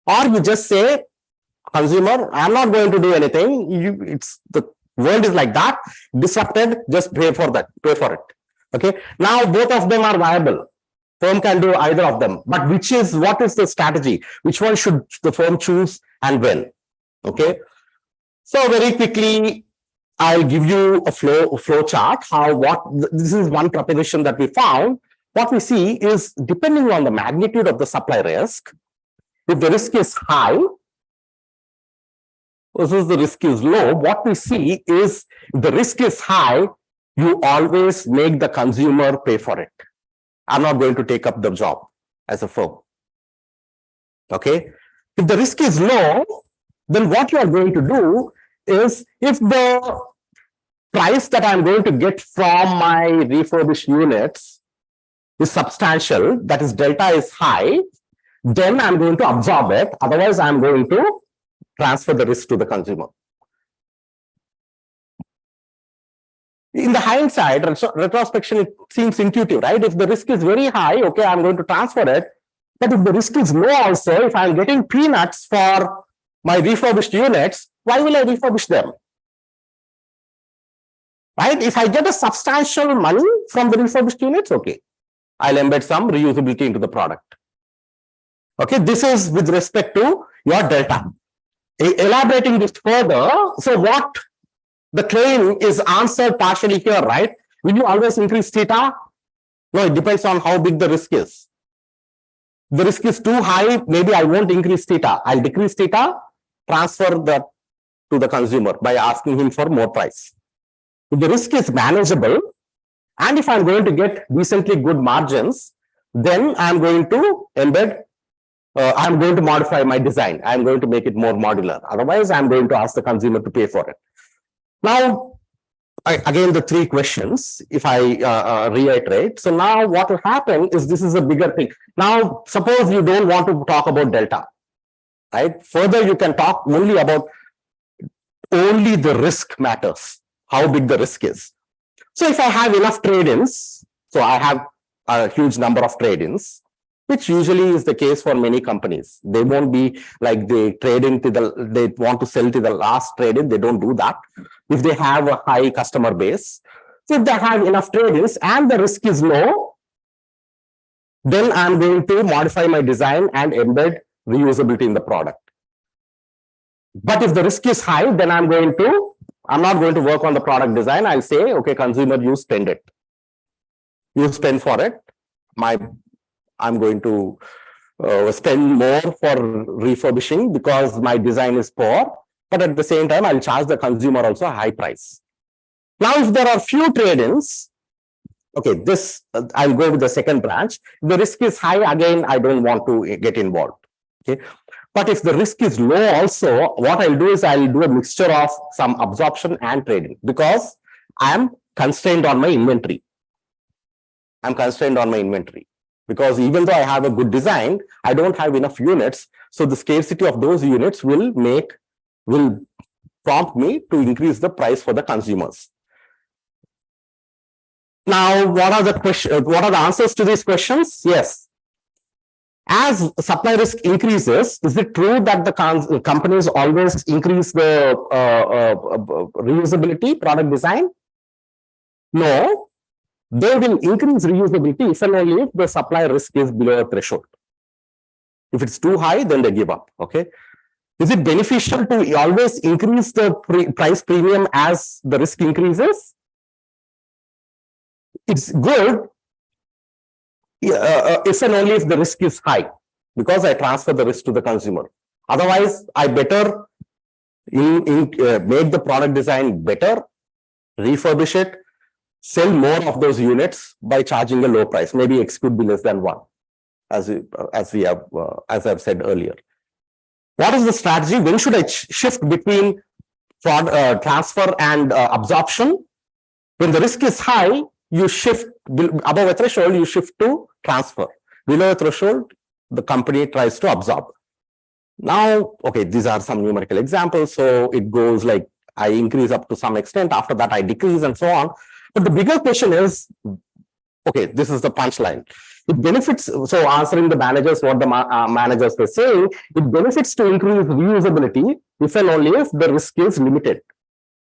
or you just say, consumer, I'm not going to do anything. It's the world is like that, disrupted, just pay for that, pay for it. Okay. Now both of them are viable. Firm can do either of them, but what is the strategy? Which one should the firm choose and when? Okay. So very quickly, I'll give you a flow chart. This is one proposition that we found. What we see is depending on the magnitude of the supply risk, if the risk is high versus the risk is low, what we see is if the risk is high, you always make the consumer pay for it. I'm not going to take up the job as a firm. Okay. If the risk is low, then what you are going to do is, if the price that I'm going to get from my refurbished units is substantial, that is delta is high, then I'm going to absorb it. Otherwise, I'm going to transfer the risk to the consumer. In the hindsight, retrospection, it seems intuitive, right? If the risk is very high, okay, I'm going to transfer it. But if the risk is low also, if I'm getting peanuts for my refurbished units, why will I refurbish them? Right? If I get a substantial money from the refurbished units, okay, I'll embed some reusability into the product. Okay, this is with respect to your delta. Elaborating this further, so what the claim is answered partially here, right? Will you always increase theta? No, it depends on how big the risk is. If the risk is too high, maybe I won't increase theta. I'll decrease theta, transfer that to the consumer by asking him for more price. If the risk is manageable, and if I'm going to get decently good margins, then I'm going to embed, I'm going to modify my design. I'm going to make it more modular. Otherwise, I'm going to ask the consumer to pay for it. Now, again, the three questions, if I reiterate. So now what will happen is, this is a bigger thing. Now, suppose you don't want to talk about delta, right? Further, you can talk only about only the risk matters, how big the risk is. So if I have enough trade-ins, so I have a huge number of trade-ins, which usually is the case for many companies. They won't be like they trade into they want to sell to the last trade-in. They don't do that. If they have a high customer base, so if they have enough trade-ins and the risk is low, then I'm going to modify my design and embed reusability in the product. But if the risk is high, then I'm not going to work on the product design. I'll say, okay, consumer, you spend it. You spend for it. I'm going to spend more for refurbishing because my design is poor. But at the same time, I'll charge the consumer also a high price. Now, if there are few trade-ins, okay, this I'll go with the second branch. If the risk is high, again, I don't want to get involved. Okay. But if the risk is low also, what I'll do is I'll do a mixture of some absorption and trading, because I'm constrained on my inventory. I'm constrained on my inventory because even though I have a good design, I don't have enough units. So the scarcity of those units will prompt me to increase the price for the consumers. Now, what are the answers to these questions? Yes. As supply risk increases, is it true that the companies always increase the reusability product design? No, they will increase reusability if and only if the supply risk is below a threshold. If it's too high, then they give up. Okay. Is it beneficial to always increase the price premium as the risk increases? It's good if and only if the risk is high, because I transfer the risk to the consumer. Otherwise, I better make the product design better, refurbish it, sell more of those units by charging a low price. Maybe X could be less than 1, as I've said earlier. What is the strategy? When should I shift between transfer and absorption. When the risk is high, you shift above a threshold, you shift to transfer. Below a threshold, the company tries to absorb. Now, okay, these are some numerical examples. So it goes like I increase up to some extent. After that, I decrease and so on. But the bigger question is, okay, this is the punchline. It benefits, so answering the managers, what the managers were saying, it benefits to increase reusability if and only if the risk is limited.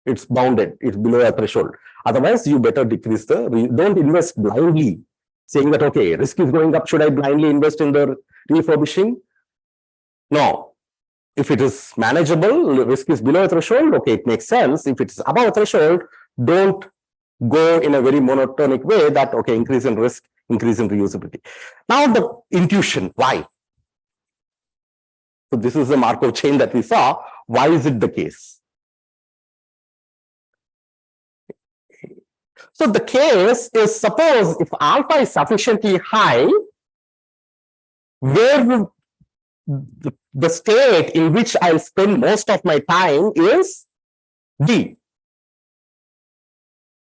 It's bounded, it's below a threshold. Otherwise, you better decrease don't invest blindly, saying that, okay, risk is going up, should I blindly invest in the refurbishing? No. If it is manageable, risk is below a threshold, okay, it makes sense. If it is above a threshold, don't go in a very monotonic way that, okay, increase in risk, increase in reusability. Now the intuition, why? So this is the Markov chain that we saw. Why is it the case? So the case is, suppose if alpha is sufficiently high, where the state in which I'll spend most of my time is D.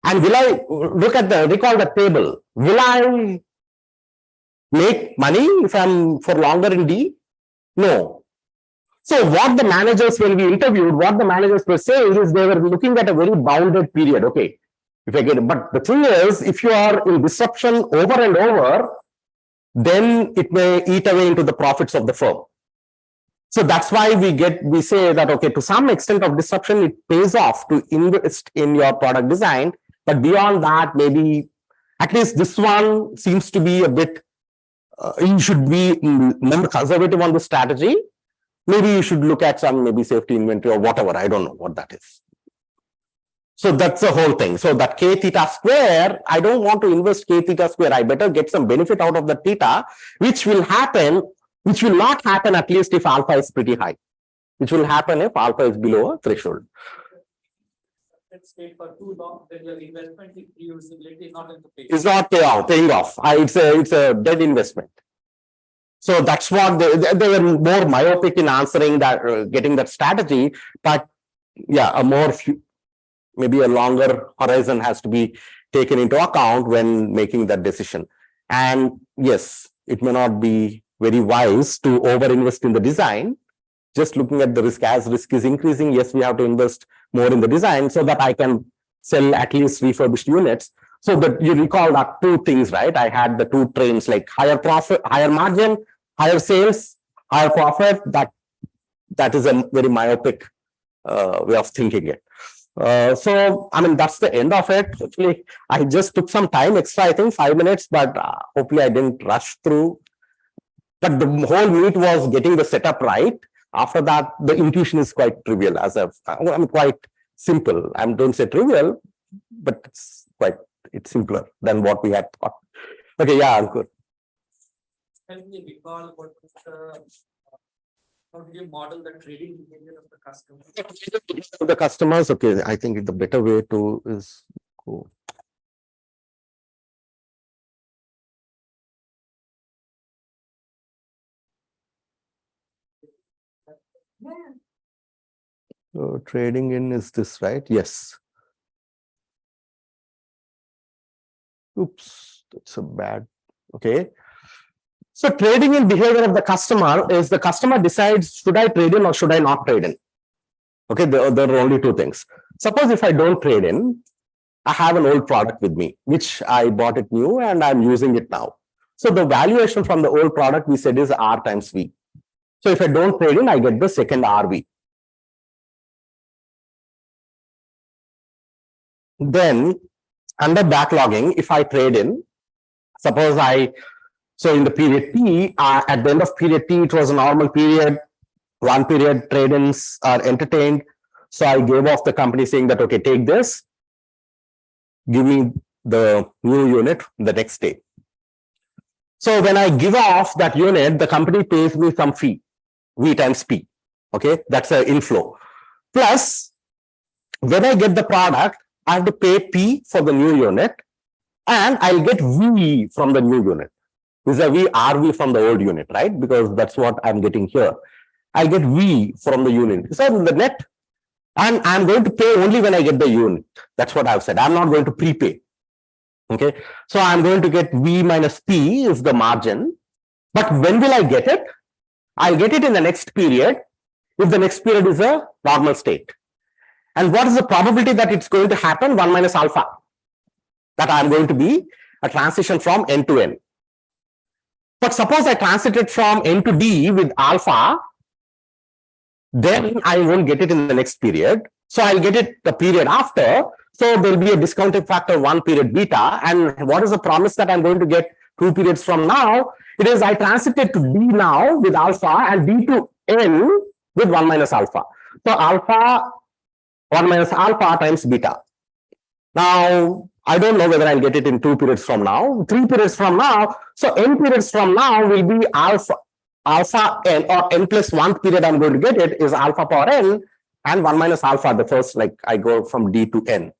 And will I recall the table? Will I make money if I'm for longer in D? No. So what the managers, when we interviewed, what the managers were saying is they were looking at a very bounded period. Okay, if I get it. But the thing is, if you are in disruption over and over, then it may eat away into the profits of the firm. So that's why we say that, okay, to some extent of disruption, it pays off to invest in your product design. But beyond that, maybe at least this one seems to be a bit, you should be more conservative on the strategy. Maybe you should look at some maybe safety inventory or whatever. I don't know what that is. So that's the whole thing. So that K theta square, I don't want to invest K theta square. I better get some benefit out of the theta, which will not happen at least if alpha is pretty high, which will happen if alpha is below a threshold. Let's stay for too long, then your investment in reusability is not going to pay. It's not paying off. It's a dead investment. So that's what they were more myopic in answering that, getting that strategy. But yeah, maybe a longer horizon has to be taken into account when making that decision. And yes, it may not be very wise to over-invest in the design. Just looking at the risk, as risk is increasing, yes, we have to invest more in the design so that I can sell at least refurbished units. So that you recall that two things, right? I had the two trains, like higher profit, higher margin, higher sales, higher profit. That is a very myopic way of thinking it. So, I mean, that's the end of it. Hopefully, I just took some time extra, I think 5 minutes, but hopefully I didn't rush through. But the whole meat was getting the setup right. After that, the intuition is quite trivial, quite simple. I don't say trivial, but it's simpler than what we had thought. Okay, yeah, I'm good. Can you recall what was how did you model the trading behavior of the customer? The customers, okay, I think the better way to is go. So trading in is this, right? Yes. Oops, that's a bad. Okay. So trading in behavior of the customer is the customer decides, should I trade in or should I not trade in? Okay, there are only two things. Suppose if I don't trade in, I have an old product with me, which I bought it new and I'm using it now. So the valuation from the old product we said is R times V. So if I don't trade in, I get the second RV. Then under backlogging, if I trade in, suppose so in the period T, at the end of period T, it was a normal period, one period trade-ins are entertained. So I gave off the company saying that, okay, take this, give me the new unit the next day. So when I give off that unit, the company pays me some fee, V times P. Okay, that's an inflow. Plus, when I get the product, I have to pay P for the new unit and I'll get V from the new unit. Vis-a-vis RV from the old unit, right? Because that's what I'm getting here. I get V from the unit. So the net, And I'm going to pay only when I get the unit. That's what I've said. I'm not going to prepay. Okay. So I'm going to get V minus P is the margin. But when will I get it? I'll get it in the next period if the next period is a normal state. And what is the probability that it's going to happen? 1 minus alpha. That I'm going to be a transition from N to N. But suppose I transited from N to D with alpha, then I won't get it in the next period. So I'll get it the period after. So there'll be a discounting factor 1 period beta. And what is the promise that I'm going to get 2 periods from now? It is I transited to D now with alpha and D to N with 1 minus alpha. So alpha 1 minus alpha times beta. Now, I don't know whether I'll get it in 2 periods from now, 3 periods from now. So N periods from now will be alpha N or N plus 1 period I'm going to get it is alpha power N and 1 minus alpha, the first, like I go from D to N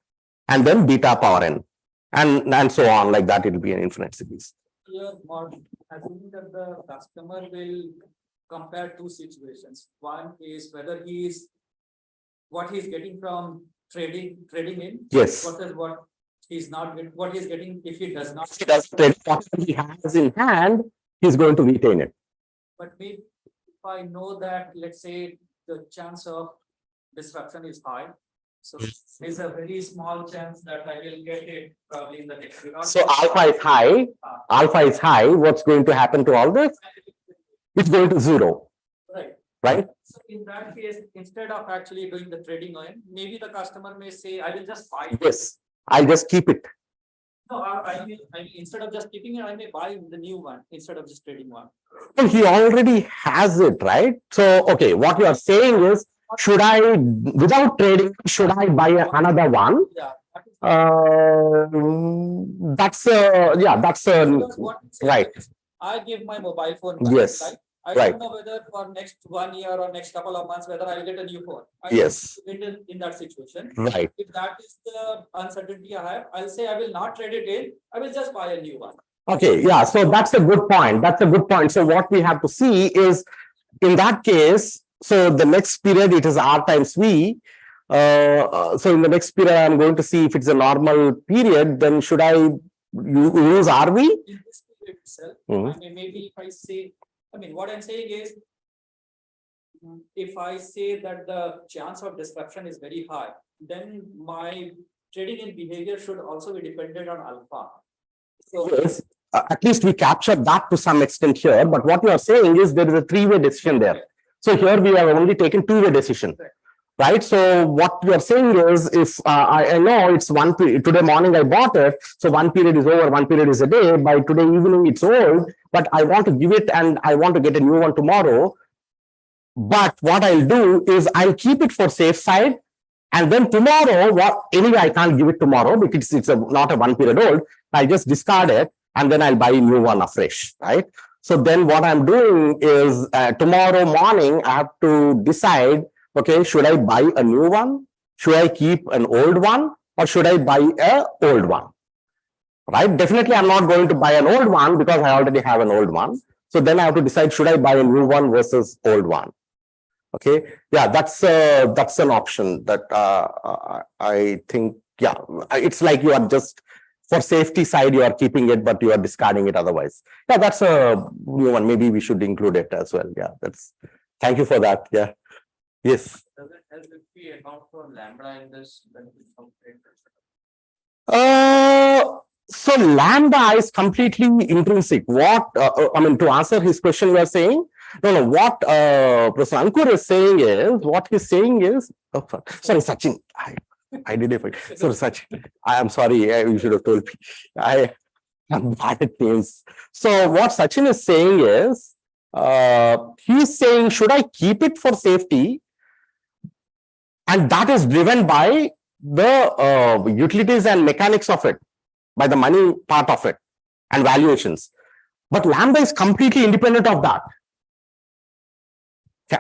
and then beta power N and so on, like that. It will be an infinite series. Here, Mark, assuming that the customer will compare two situations. One is whether what he's getting from trading in. Yes. What he's not getting, what he's getting if he does not. If he does trade, whatever he has in hand, he's going to retain it. But maybe if I know that, let's say, the chance of disruption is high, so there's a very small chance that I will get it probably in the next year. So alpha is high. Alpha is high. What's going to happen to all this? It's going to 0. Right. Right? So in that case, instead of actually doing the trading on, maybe the customer may say, I will just buy it. Yes. I'll just keep it. No, I mean, instead of just keeping it, I may buy the new one instead of just trading one. Well, he already has it, right? So, okay, what you are saying is, should I, without trading, should I buy another one? Yeah. That's right. I give my mobile phone. Yes. Right? I Right. don't know whether for next 1 year or next couple of months, whether I'll get a new phone. Yes. In that situation. Right. If that is the uncertainty I have, I'll say I will not trade it in. I will just buy a new one. Okay. Yeah. So that's a good point. That's a good point. So what we have to see is, in that case, so the next period, it is R times V. So in the next period, I'm going to see if it's a normal period, then should I use RV? In this period itself, Mhm. I mean, maybe if I say, I mean, what I'm saying is, if I say that the chance of disruption is very high, then my trading in behavior should also be dependent on alpha. So Yes. At least we captured that to some extent here. But what you are saying is there is a three-way decision there. So here we have only taken two-way decision. Right. So what we are saying is, if I know it's 1 period, today morning I bought it. So 1 period is over, 1 period is a day. By today evening, it's old, but I want to give it and I want to get a new one tomorrow. But what I'll do is I'll keep it for safe side. And then tomorrow, anyway, I can't give it tomorrow because it's not a 1 period old. I'll just discard it and then I'll buy a new one afresh. Right. So then what I'm doing is tomorrow morning, I have to decide, okay, should I buy a new one? Should I keep an old one? Or should I buy an old one? Right? Definitely, I'm not going to buy an old one because I already have an old one. So then I have to decide, should I buy a new one versus old one? Okay. Yeah, that's an option that I think, yeah, it's like you are just, for safety side, you are keeping it, but you are discarding it otherwise. Yeah, that's a new one. Maybe we should include it as well. Yeah, thank you for that. Yeah. Yes. does it help if we account for lambda in this? So lambda is completely intrinsic. What I mean, to answer his question, you are saying what Professor Ankur is saying is, sorry, Sachin, I did it. Sorry, Sachin, I am sorry. You should have told me. I am bad at names. So what Sachin is saying is, he's saying, should I keep it for safety? And that is driven by the utilities and mechanics of it, by the money part of it and valuations. But lambda is completely independent of that.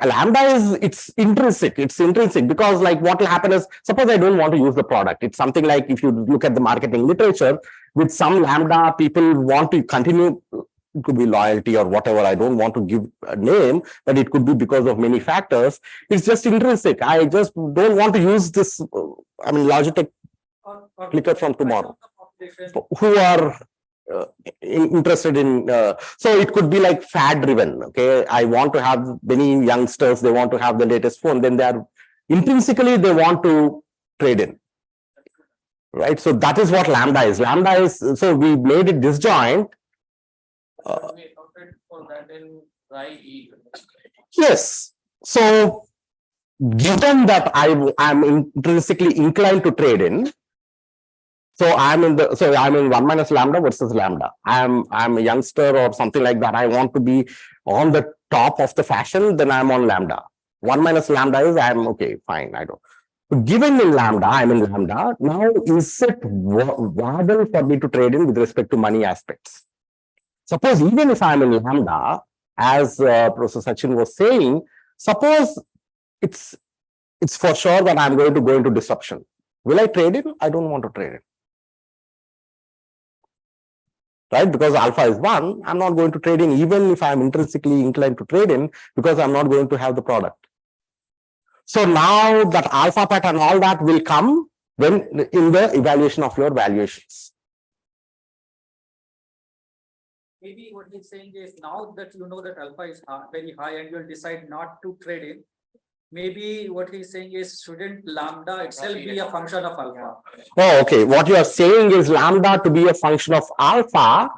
Lambda it's intrinsic because like what will happen is, suppose I don't want to use the product. It's something like, if you look at the marketing literature, with some lambda, people want to continue it could be loyalty or whatever. I don't want to give a name, but it could be because of many factors. It's just intrinsic. I just don't want to use this, Logitech clicker from tomorrow. Who are interested in, so it could be like fad driven. Okay, I want to have many youngsters, they want to have the latest phone, then they are intrinsically they want to trade in. Right, so that is what lambda is. Lambda is, so we made it disjoint. Yes. So given that I am intrinsically inclined to trade in, so I'm in 1 minus lambda versus lambda. I'm a youngster or something like that. I want to be on the top of the fashion, then I'm on lambda. 1 minus lambda is I'm okay, fine. I don't. Given in lambda, I'm in lambda. Now, is it viable for me to trade in with respect to money aspects? Suppose even if I'm in lambda, as Professor Sachin was saying, suppose it's for sure that I'm going to go into disruption. Will I trade in? I don't want to trade in. Right? Because alpha is 1, I'm not going to trade in, even if I'm intrinsically inclined to trade in, because I'm not going to have the product. So now that alpha pat and all that will come when in the evaluation of your valuations. Maybe what he's saying is, now that you know that alpha is very high and you'll decide not to trade in, maybe what he's saying is, shouldn't lambda itself be a function of alpha? Oh, okay. What you are saying is lambda to be a function of alpha.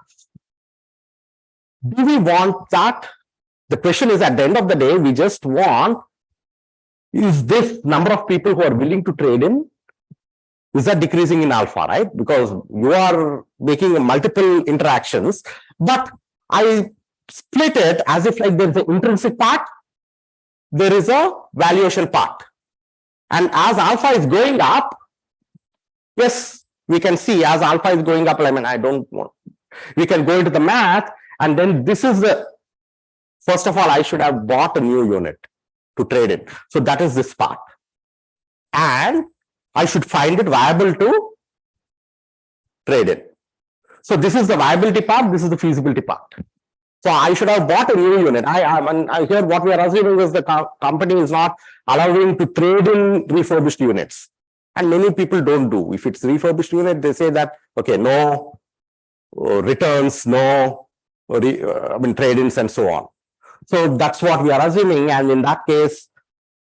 Do we want that? The question is, at the end of the day, we just want, is this number of people who are willing to trade in, is that decreasing in alpha, right? Because you are making multiple interactions, but I split it as if like there's an intrinsic part, there is a valuation part. And as alpha is going up, yes, we can see as alpha is going up, I don't want, we can go into the math, and then this is the, first of all, I should have bought a new unit to trade it. So that is this part. And I should find it viable to trade it. So this is the viability part, this is the feasibility part. So I should have bought a new unit. I hear what we are assuming is the company is not allowing to trade in refurbished units. And many people don't do. If it's refurbished unit, they say that, okay, no returns, no trade-ins and so on. So that's what we are assuming. And in that case,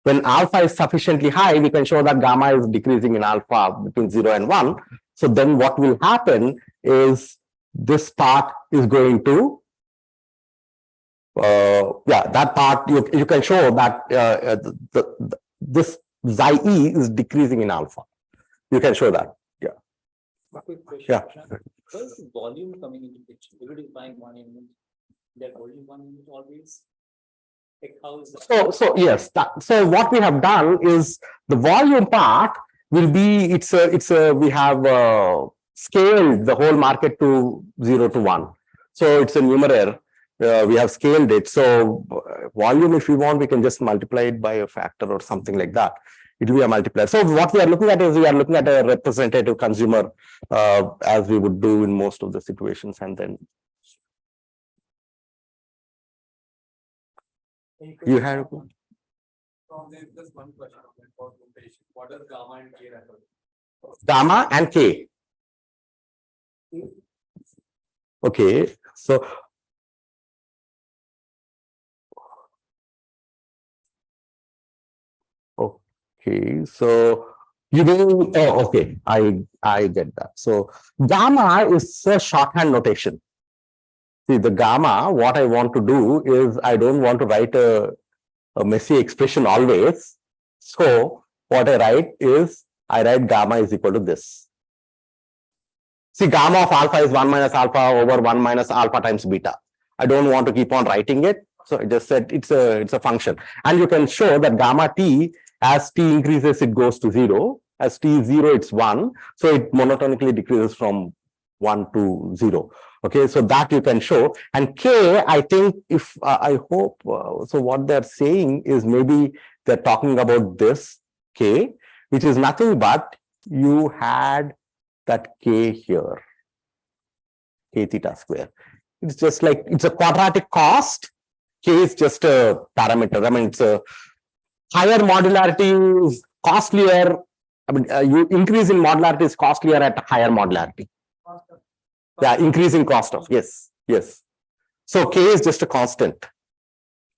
when alpha is sufficiently high, we can show that gamma is decreasing in alpha between 0 and 1. So then what will happen is this part is going to, that part you can show that this xi e is decreasing in alpha. You can show that. Yeah. Quick question. Yeah. Where is the volume coming into picture? Everybody is buying 1 unit. They're holding 1 unit always. Like how is that? So yes. So what we have done is the volume part will be we have scaled the whole market to 0 to 1. So it's a numerator. We have scaled it. So volume, if we want, we can just multiply it by a factor or something like that. It will be a multiplier. So what we are looking at is we are looking at a representative consumer as we would do in most of the situations, and then you have just one question about notation. What does gamma and k refer to? Gamma and k. Okay, so okay, so you mean, oh, okay, I get that. So gamma is a shorthand notation. See, the gamma, what I want to do is I don't want to write a messy expression always. So what I write is I write gamma is equal to this. See, gamma of alpha is 1 minus alpha over 1 minus alpha times beta. I don't want to keep on writing it. So I just said it's a function. And you can show that gamma t, as t increases, it goes to 0. As t is 0, it's 1. So it monotonically decreases from 1 to 0. Okay, so that you can show. And k, I think if I hope, so what they're saying is maybe they're talking about this k, which is nothing but you had that k here, k theta square. It's just like, it's a quadratic cost. K is just a parameter. I mean, it's a higher modularity is costlier. I mean, you increase in modularity is costlier at higher modularity. Yeah, increasing cost of, yes, yes. So K is just a constant.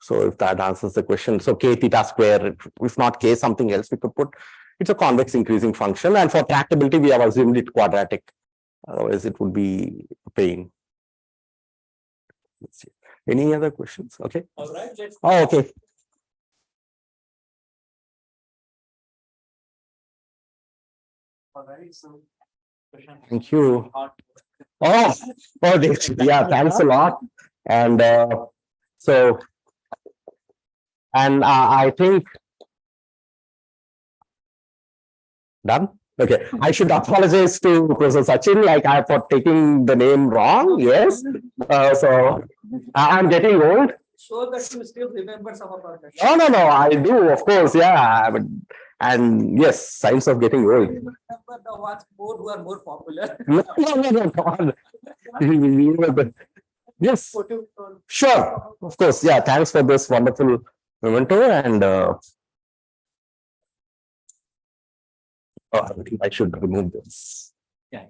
So if that answers the question, so K theta square, if not K, something else we could put. It's a convex increasing function, and for tractability, we have assumed it quadratic. Otherwise, it would be a pain. Let's see. Any other questions? Okay. All right, let's. Oh, okay. All right, so. Thank you. Oh, yeah, thanks a lot. And so, and I think done. Okay, I should apologize to Professor Sachin, like I for taking the name wrong. Yes, so I'm getting old. Show that you still remember some of our questions. No, I do, of course, yeah. And yes, signs of getting old. Remember the ones who are more popular. No, God. Yes, sure, of course, yeah. Thanks for this wonderful memento, and I think I should remove this. Yeah.